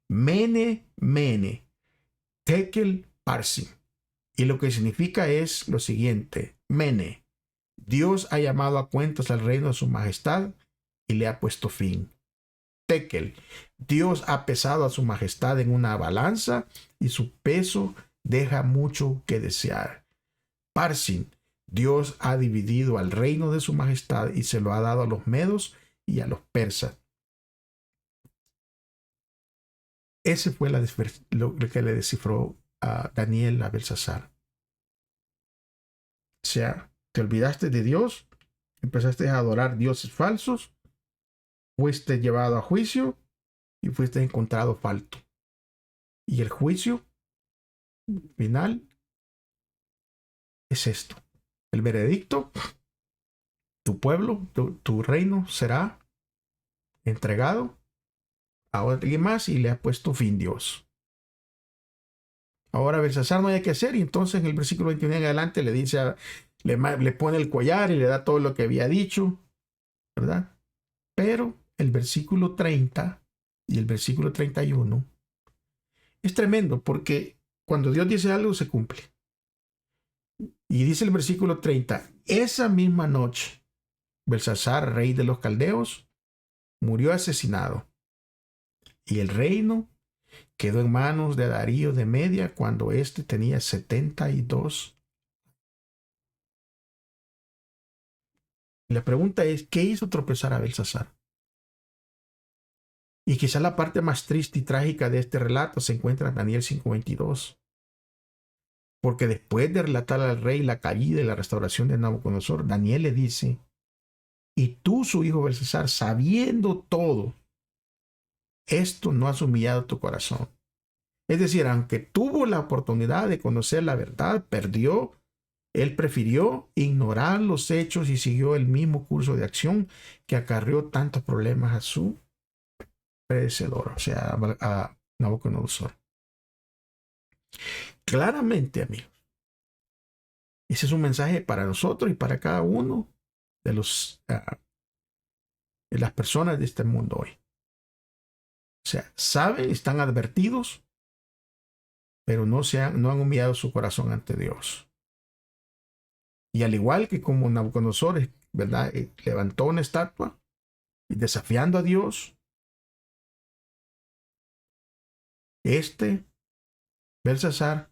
[SPEAKER 1] Mene, mene, tekel, parsin. Y lo que significa es lo siguiente. Mene, Dios ha llamado a cuentas al reino de su majestad y le ha puesto fin. Tekel, Dios ha pesado a su majestad en una balanza y su peso deja mucho que desear. Parsin, Dios ha dividido al reino de su majestad y se lo ha dado a los medos y a los persas. Ese fue lo que le descifró a Daniel a Belsasar. O sea, te olvidaste de Dios, empezaste a adorar dioses falsos, fuiste llevado a juicio y fuiste encontrado falto. Y el juicio final es esto. El veredicto, tu pueblo, tu reino será entregado a alguien más y le ha puesto fin Dios. Ahora Belsasar no hay que hacer, y entonces en el versículo 21 en adelante le dice, le pone el collar y le da todo lo que había dicho, ¿verdad? Pero el versículo 30 y el versículo 31 es tremendo, porque cuando Dios dice algo se cumple. Y dice el versículo 30, esa misma noche Belsasar, rey de los caldeos, murió asesinado, y el reino quedó en manos de Darío de Media cuando éste tenía 72. La pregunta es, ¿qué hizo tropezar a Belsasar? Y quizá la parte más triste y trágica de este relato se encuentra en Daniel 5:22. Porque después de relatar al rey la caída y la restauración de Nabucodonosor, Daniel le dice, y tú, su hijo Belsasar, sabiendo todo esto no has humillado tu corazón. Es decir, aunque tuvo la oportunidad de conocer la verdad, perdió. Él prefirió ignorar los hechos y siguió el mismo curso de acción que acarreó tantos problemas a su predecesor, o sea, a Nabucodonosor. Claramente, amigos, ese es un mensaje para nosotros y para cada uno de las personas de este mundo hoy. O sea, saben, están advertidos, pero no han humillado su corazón ante Dios. Y al igual que como Nabucodonosor, ¿verdad?, levantó una estatua desafiando a Dios, Belsasar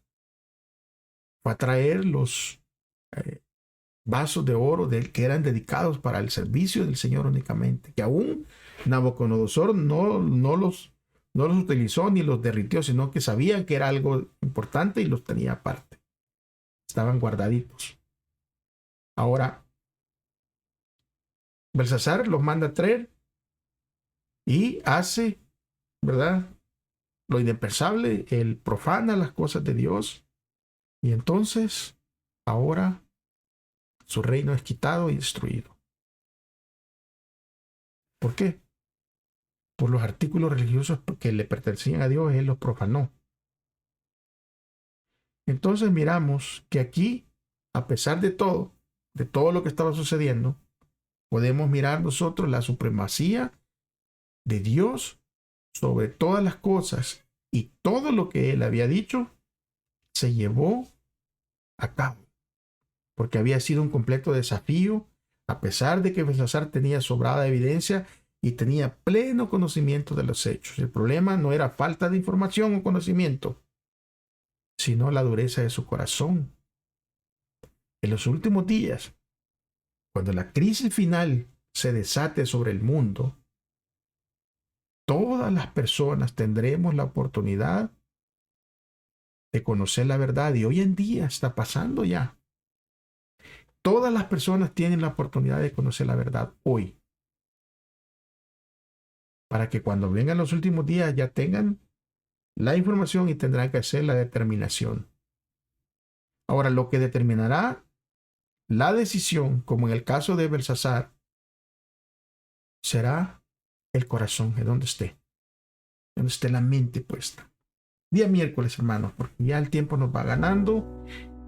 [SPEAKER 1] fue a traer los vasos de oro que eran dedicados para el servicio del Señor únicamente, que aún Nabucodonosor no los utilizó ni los derritió, sino que sabían que era algo importante y los tenía aparte. Estaban guardaditos. Ahora, Belsasar los manda a traer y hace, ¿verdad?, lo indispensable. Él profana las cosas de Dios y entonces ahora su reino es quitado y destruido. ¿Por qué? Por los artículos religiosos que le pertenecían a Dios, él los profanó. Entonces miramos que aquí, a pesar de todo lo que estaba sucediendo, podemos mirar nosotros la supremacía de Dios sobre todas las cosas, y todo lo que él había dicho se llevó a cabo, porque había sido un completo desafío, a pesar de que Belsasar tenía sobrada evidencia y tenía pleno conocimiento de los hechos. El problema no era falta de información o conocimiento, sino la dureza de su corazón. En los últimos días, cuando la crisis final se desate sobre el mundo, todas las personas tendremos la oportunidad de conocer la verdad, y hoy en día está pasando ya. Todas las personas tienen la oportunidad de conocer la verdad hoy, para que cuando vengan los últimos días ya tengan la información y tendrán que hacer la determinación. Ahora, lo que determinará la decisión, como en el caso de Belsasar, será el corazón, de donde esté la mente puesta. Día miércoles, hermanos, porque ya el tiempo nos va ganando.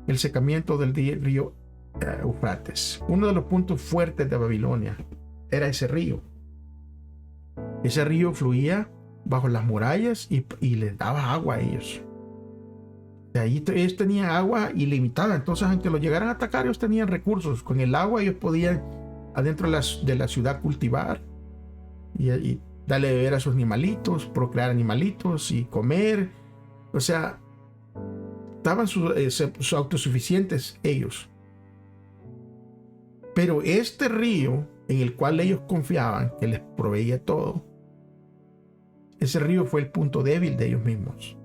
[SPEAKER 1] El secamiento del río Eufrates. Uno de los puntos fuertes de Babilonia era ese río. Ese río fluía bajo las murallas y les daba agua a ellos. De ahí ellos tenían agua ilimitada. Entonces, aunque los llegaran a atacar, ellos tenían recursos. Con el agua ellos podían adentro de la ciudad cultivar y darle de beber a sus animalitos, procrear animalitos y comer. O sea, estaban autosuficientes ellos. Pero este río en el cual ellos confiaban, que les proveía todo, ese río fue el punto débil de ellos mismos.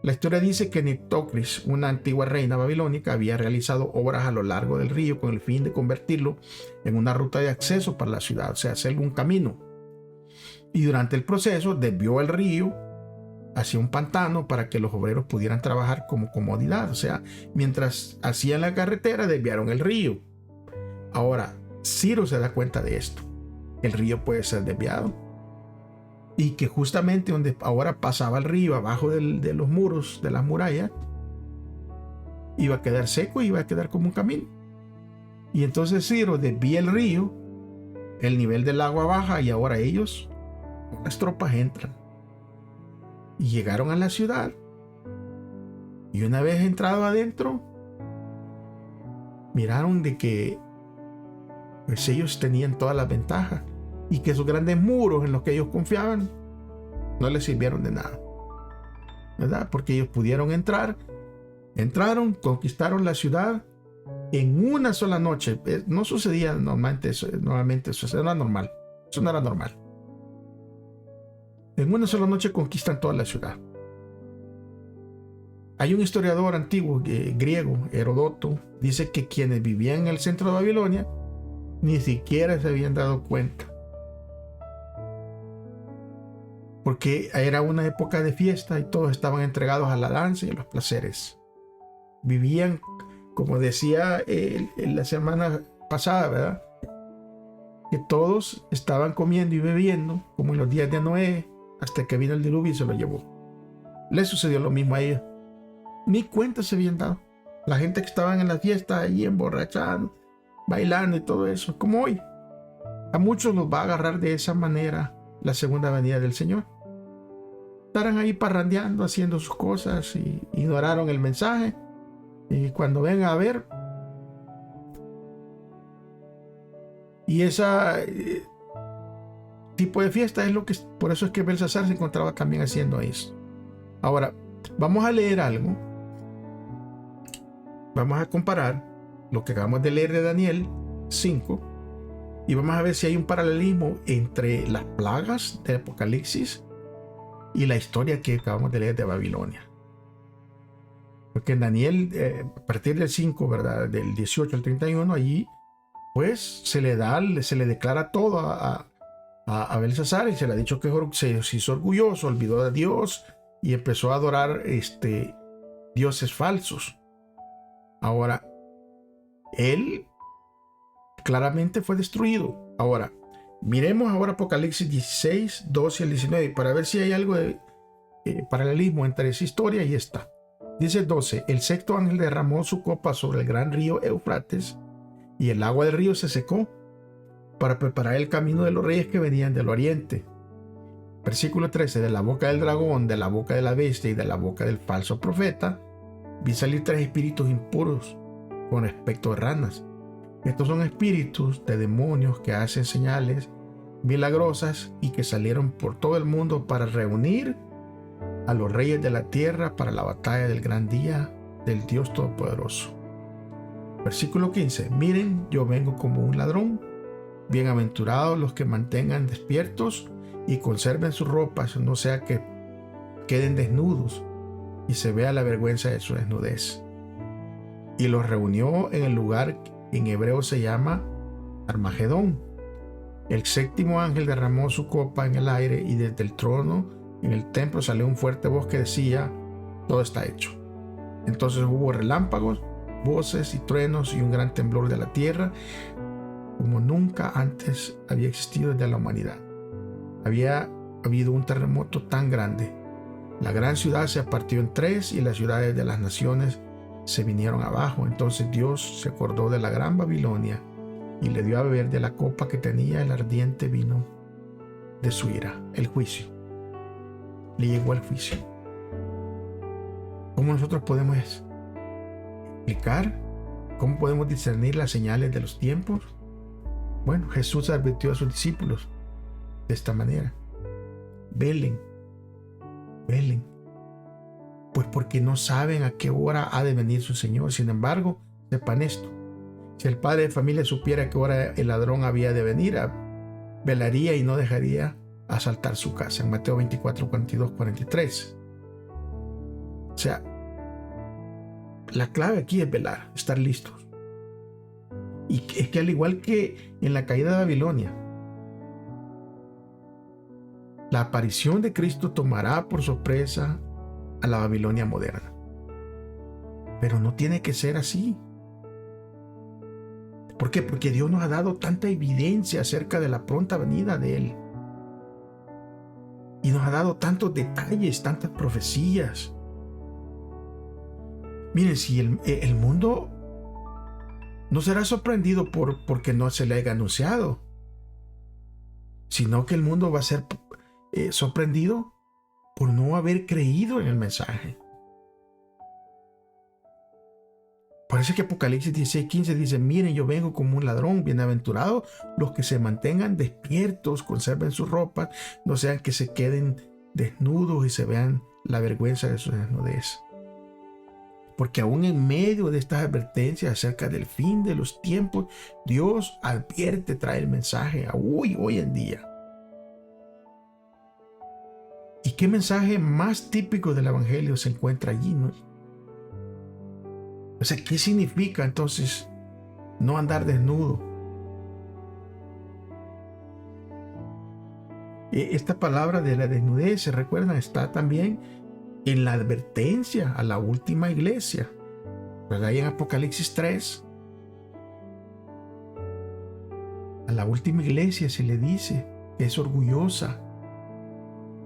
[SPEAKER 1] La historia dice que Nitocris, una antigua reina babilónica, había realizado obras a lo largo del río con el fin de convertirlo en una ruta de acceso para la ciudad, o sea, hacerle un camino. Y durante el proceso desvió el río hacia un pantano para que los obreros pudieran trabajar como comodidad. O sea, mientras hacían la carretera, desviaron el río. Ahora, Ciro se da cuenta de esto. El río puede ser desviado. Y que justamente donde ahora pasaba el río, abajo de los muros de las murallas, iba a quedar seco y iba a quedar como un camino. Y entonces Ciro desvía el río, el nivel del agua baja y ahora ellos, las tropas entran. Y llegaron a la ciudad. Y una vez entrado adentro, miraron de que pues ellos tenían todas las ventajas y que esos grandes muros en los que ellos confiaban no les sirvieron de nada, ¿verdad? Porque ellos pudieron entraron, conquistaron la ciudad en una sola noche. No sucedía normalmente eso, eso era normal. Eso no era normal. En una sola noche conquistan toda la ciudad. Hay un historiador antiguo griego, Heródoto, dice que quienes vivían en el centro de Babilonia ni siquiera se habían dado cuenta porque era una época de fiesta y todos estaban entregados a la danza y a los placeres. Vivían, como decía en la semana pasada, ¿verdad? Que todos estaban comiendo y bebiendo, como en los días de Noé, hasta que vino el diluvio y se lo llevó. Le sucedió lo mismo a ellos. Ni cuenta se habían dado. La gente que estaban en la fiesta allí emborrachando, bailando y todo eso, como hoy. A muchos los va a agarrar de esa manera la segunda venida del Señor. Estarán ahí parrandeando, haciendo sus cosas y ignoraron el mensaje. Y cuando vengan a ver, y ese tipo de fiesta es lo que, por eso es que Belsasar se encontraba también haciendo eso. Ahora, vamos a leer algo. Vamos a comparar lo que acabamos de leer de Daniel 5 y vamos a ver si hay un paralelismo entre las plagas de Apocalipsis y la historia que acabamos de leer de Babilonia. Porque en Daniel, a partir del 5, ¿verdad? Del 18 al 31, allí pues se le declara todo a Belsasar y se le ha dicho que se hizo orgulloso, olvidó de Dios y empezó a adorar dioses falsos. Ahora, él claramente fue destruido. Ahora, miremos ahora Apocalipsis 16, 12 al 19 para ver si hay algo de paralelismo entre esa historia y esta. Dice 12, el sexto ángel derramó su copa sobre el gran río Eufrates y el agua del río se secó para preparar el camino de los reyes que venían del oriente. Versículo 13, de la boca del dragón, de la boca de la bestia y de la boca del falso profeta, vi salir 3 espíritus impuros con aspecto de ranas. Estos son espíritus de demonios que hacen señales milagrosas y que salieron por todo el mundo para reunir a los reyes de la tierra para la batalla del gran día del Dios Todopoderoso. Versículo 15. Miren, yo vengo como un ladrón. Bienaventurados los que mantengan despiertos y conserven sus ropas, no sea que queden desnudos y se vea la vergüenza de su desnudez. Y los reunió en el lugar que en hebreo se llama Armagedón. El séptimo ángel derramó su copa en el aire y desde el trono en el templo salió un fuerte voz que decía: todo está hecho. Entonces hubo relámpagos, voces y truenos y un gran temblor de la tierra como nunca antes había existido desde la humanidad. Había habido un terremoto tan grande. La gran ciudad se partió en 3 y las ciudades de las naciones se vinieron abajo. Entonces Dios se acordó de la gran Babilonia y le dio a beber de la copa que tenía el ardiente vino de su ira, el juicio. Le llegó al juicio. ¿Cómo nosotros podemos explicar? ¿Cómo podemos discernir las señales de los tiempos? Bueno, Jesús advirtió a sus discípulos de esta manera: velen, velen, pues porque no saben a qué hora ha de venir su Señor. Sin embargo, sepan esto: si el padre de familia supiera a qué hora el ladrón había de venir, velaría y no dejaría asaltar su casa. En Mateo 24, 42, 43. O sea, la clave aquí es velar, estar listos. Y es que al igual que en la caída de Babilonia, la aparición de Cristo tomará por sorpresa a la Babilonia moderna. Pero no tiene que ser así. ¿Por qué? Porque Dios nos ha dado tanta evidencia acerca de la pronta venida de Él. Y nos ha dado tantos detalles, tantas profecías. Miren, si el mundo no será sorprendido porque no se le haya anunciado, sino que el mundo va a ser sorprendido por no haber creído en el mensaje. Por eso es que Apocalipsis 16:15 dice: miren, yo vengo como un ladrón. Bienaventurados los que se mantengan despiertos, conserven sus ropas, no sean que se queden desnudos y se vean la vergüenza de su desnudez. Porque aún en medio de estas advertencias acerca del fin de los tiempos, Dios advierte, trae el mensaje a hoy en día. ¿Y qué mensaje más típico del Evangelio se encuentra allí, no? O sea, ¿qué significa entonces no andar desnudo? Esta palabra de la desnudez, ¿se recuerdan? Está también en la advertencia a la última iglesia, ¿verdad? Y en Apocalipsis 3, a la última iglesia se le dice que es orgullosa,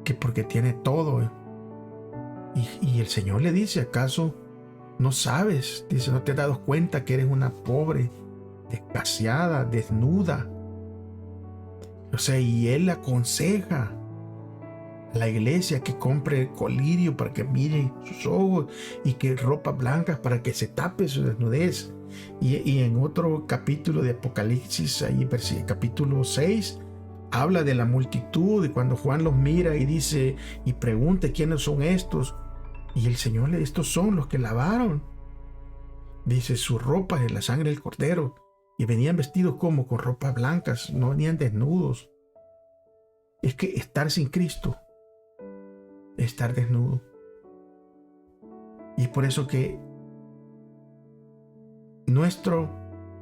[SPEAKER 1] que porque tiene todo. Y el Señor le dice, ¿acaso no sabes? Dice, ¿no te has dado cuenta que eres una pobre, desgraciada, desnuda? O sea, y Él aconseja a la iglesia que compre colirio para que mire sus ojos y que ropas blancas para que se tape su desnudez. Y en otro capítulo de Apocalipsis, ahí capítulo 6, habla de la multitud y cuando Juan los mira y dice y pregunta quiénes son estos. Y el Señor le dice, estos son los que lavaron. Dice, su ropa es la sangre del Cordero. Y venían vestidos como con ropas blancas, no venían desnudos. Es que estar sin Cristo es estar desnudo. Y es por eso que nuestro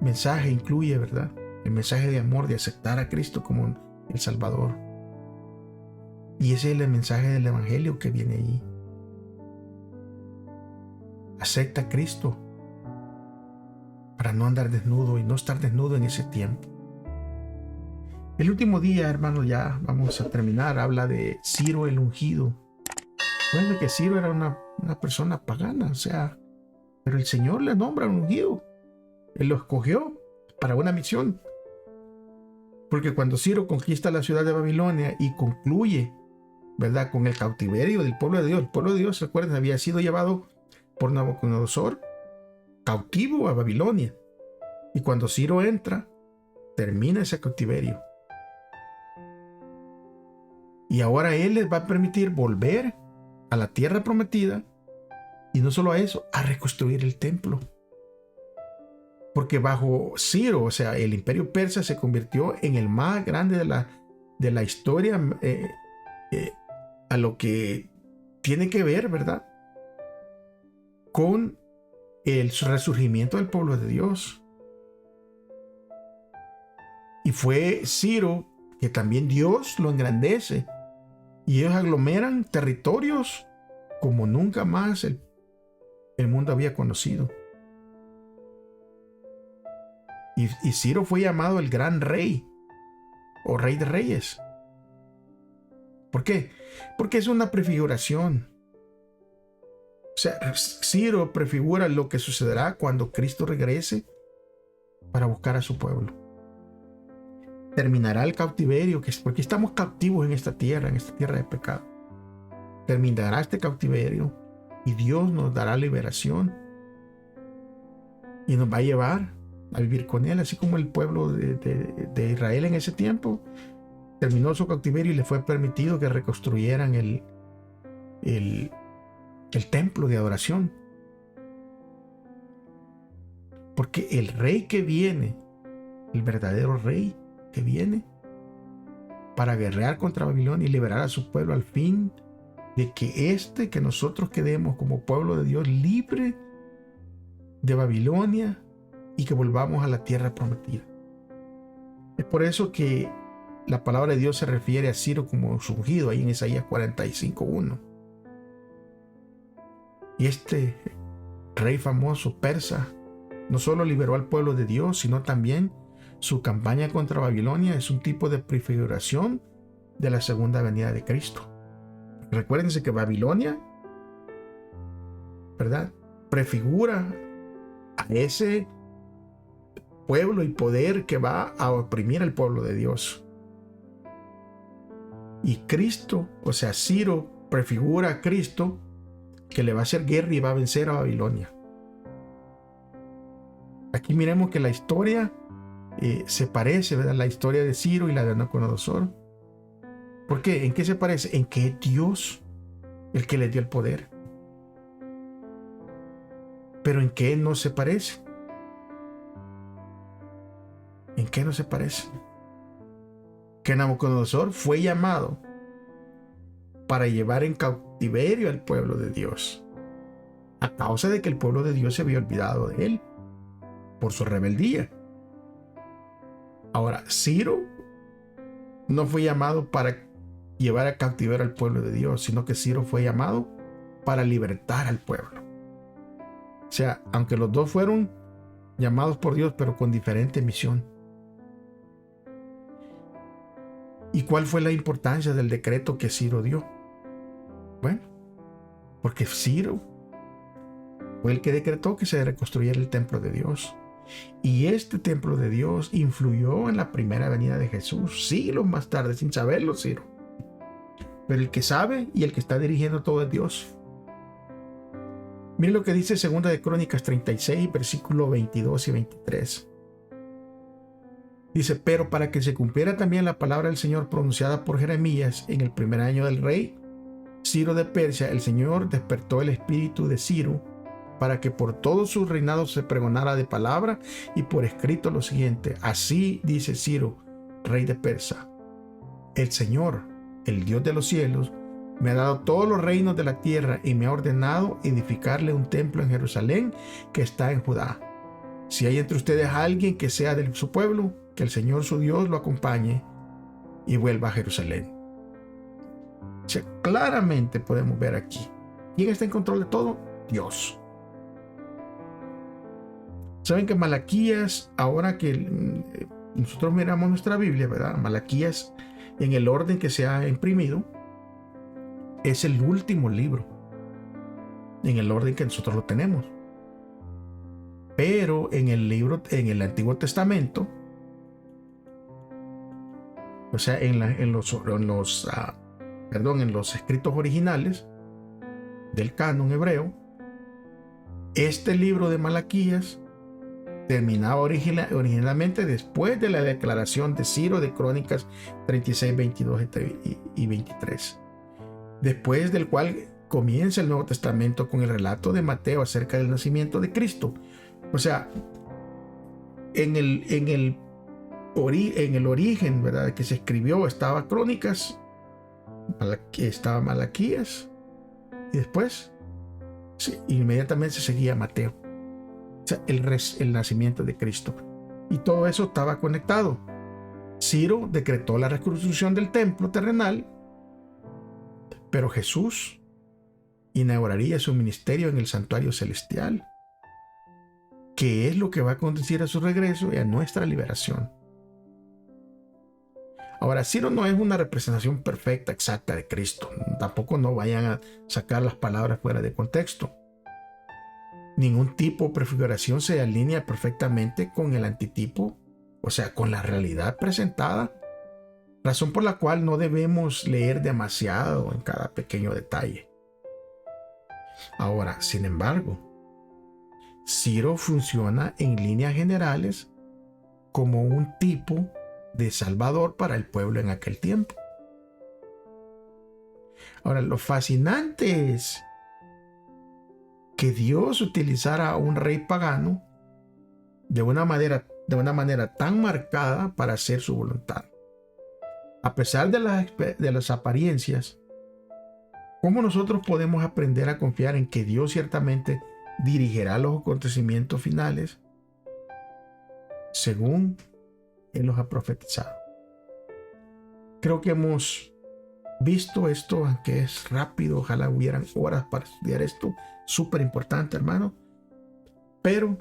[SPEAKER 1] mensaje incluye, ¿verdad? El mensaje de amor, de aceptar a Cristo como el Salvador. Y ese es el mensaje del Evangelio que viene ahí. Acepta a Cristo para no andar desnudo y no estar desnudo en ese tiempo. El último día, hermanos, ya vamos a terminar, habla de Ciro el ungido. Bueno, que Ciro era una persona pagana, o sea, pero el Señor le nombra un ungido. Él lo escogió para una misión. Porque cuando Ciro conquista la ciudad de Babilonia y concluye, ¿verdad?, con el cautiverio del pueblo de Dios. El pueblo de Dios, recuerden, había sido llevado por Nabucodonosor cautivo a Babilonia. Y cuando Ciro entra, termina ese cautiverio. Y ahora él les va a permitir volver a la tierra prometida. Y no solo a eso, a reconstruir el templo. Porque bajo Ciro, o sea, el imperio persa se convirtió en el más grande de la historia, a lo que tiene que ver, ¿verdad?, con el resurgimiento del pueblo de Dios. Y fue Ciro que también Dios lo engrandece. Y ellos aglomeran territorios como nunca más el mundo había conocido. Y Ciro fue llamado el gran rey o rey de reyes. ¿Por qué? Porque es una prefiguración. O sea, Ciro prefigura lo que sucederá cuando Cristo regrese para buscar a su pueblo. Terminará el cautiverio, porque estamos cautivos en esta tierra de pecado. Terminará este cautiverio y Dios nos dará liberación y nos va a llevar a vivir con Él, así como el pueblo de Israel en ese tiempo terminó su cautiverio y le fue permitido que reconstruyeran el templo de adoración. Porque el rey que viene, el verdadero rey que viene para guerrear contra Babilonia y liberar a su pueblo al fin de que nosotros quedemos como pueblo de Dios libre de Babilonia y que volvamos a la tierra prometida. Es por eso que la palabra de Dios se refiere a Ciro como su ungido ahí en Isaías 45:1. Y este rey famoso persa no solo liberó al pueblo de Dios, sino también su campaña contra Babilonia es un tipo de prefiguración de la segunda venida de Cristo. Recuérdense que Babilonia, ¿verdad?, prefigura a ese pueblo y poder que va a oprimir al pueblo de Dios. Y Cristo, o sea, Ciro prefigura a Cristo que le va a hacer guerra y va a vencer a Babilonia. Aquí miremos que la historia se parece, ¿verdad?, la historia de Ciro y la de Nabucodonosor. ¿Por qué? ¿En qué se parece? En que es Dios el que le dio el poder. Pero ¿en qué no se parece? ¿En qué no se parece? Que Nabucodonosor fue llamado para llevar en cautiverio al pueblo de Dios, a causa de que el pueblo de Dios se había olvidado de él por su rebeldía. Ahora, Ciro no fue llamado para llevar a cautiverio al pueblo de Dios, sino que Ciro fue llamado para libertar al pueblo. O sea, aunque los dos fueron llamados por Dios, pero con diferente misión. ¿Y cuál fue la importancia del decreto que Ciro dio? Bueno, porque Ciro fue el que decretó que se reconstruyera el templo de Dios. Y este templo de Dios influyó en la primera venida de Jesús siglos más tarde, sin saberlo Ciro. Pero el que sabe y el que está dirigiendo todo es Dios. Miren lo que dice 2 de Crónicas 36, versículos 22 y 23. Dice, pero para que se cumpliera también la palabra del Señor pronunciada por Jeremías en el primer año del rey Ciro de Persia, el Señor despertó el espíritu de Ciro para que por todo su reinado se pregonara de palabra y por escrito lo siguiente: así dice Ciro, rey de Persia, el Señor, el Dios de los cielos, me ha dado todos los reinos de la tierra y me ha ordenado edificarle un templo en Jerusalén que está en Judá. Si hay entre ustedes alguien que sea de su pueblo, que el Señor su Dios lo acompañe y vuelva a Jerusalén. O sea, claramente podemos ver aquí, ¿quién está en control de todo? Dios. Saben que Malaquías, ahora que nosotros miramos nuestra Biblia, ¿verdad? Malaquías, en el orden que se ha imprimido, es el último libro, en el orden que nosotros lo tenemos. Pero en el libro, en el Antiguo Testamento, o sea, en los escritos originales del canon hebreo, este libro de Malaquías terminaba originalmente después de la declaración de Ciro de Crónicas 36, 22 y 23. Después del cual comienza el Nuevo Testamento con el relato de Mateo acerca del nacimiento de Cristo. O sea, en el origen, ¿verdad?, que se escribió estaba Crónicas, estaba Malaquías, y después inmediatamente se seguía Mateo. O sea, el nacimiento de Cristo. Y todo eso estaba conectado. Ciro decretó la reconstrucción del templo terrenal, pero Jesús inauguraría su ministerio en el santuario celestial, que es lo que va a conducir a su regreso y a nuestra liberación. Ahora, Ciro no es una representación perfecta, exacta de Cristo. Tampoco no vayan a sacar las palabras fuera de contexto. Ningún tipo de prefiguración se alinea perfectamente con el antitipo, o sea, con la realidad presentada, razón por la cual no debemos leer demasiado en cada pequeño detalle. Ahora, sin embargo, Ciro funciona en líneas generales como un tipo de salvador para el pueblo en aquel tiempo. Ahora, lo fascinante es que Dios utilizara a un rey pagano de una manera tan marcada para hacer su voluntad. A pesar de las apariencias, ¿cómo nosotros podemos aprender a confiar en que Dios ciertamente dirigirá los acontecimientos finales según Él los ha profetizado? Creo que hemos visto esto, aunque es rápido, ojalá hubieran horas para estudiar esto, súper importante, hermano, pero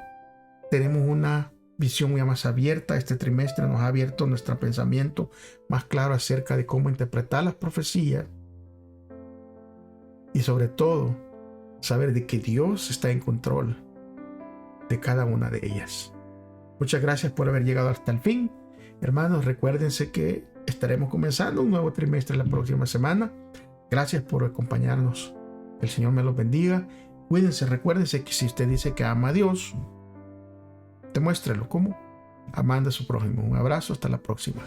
[SPEAKER 1] tenemos una visión muy más abierta. Este trimestre nos ha abierto nuestro pensamiento más claro acerca de cómo interpretar las profecías y sobre todo saber de que Dios está en control de cada una de ellas. Muchas gracias por haber llegado hasta el fin. Hermanos, recuérdense que estaremos comenzando un nuevo trimestre la próxima semana. Gracias por acompañarnos. Que el Señor me los bendiga. Cuídense, recuérdense que si usted dice que ama a Dios, demuéstrelo como amando a su prójimo. Un abrazo, hasta la próxima.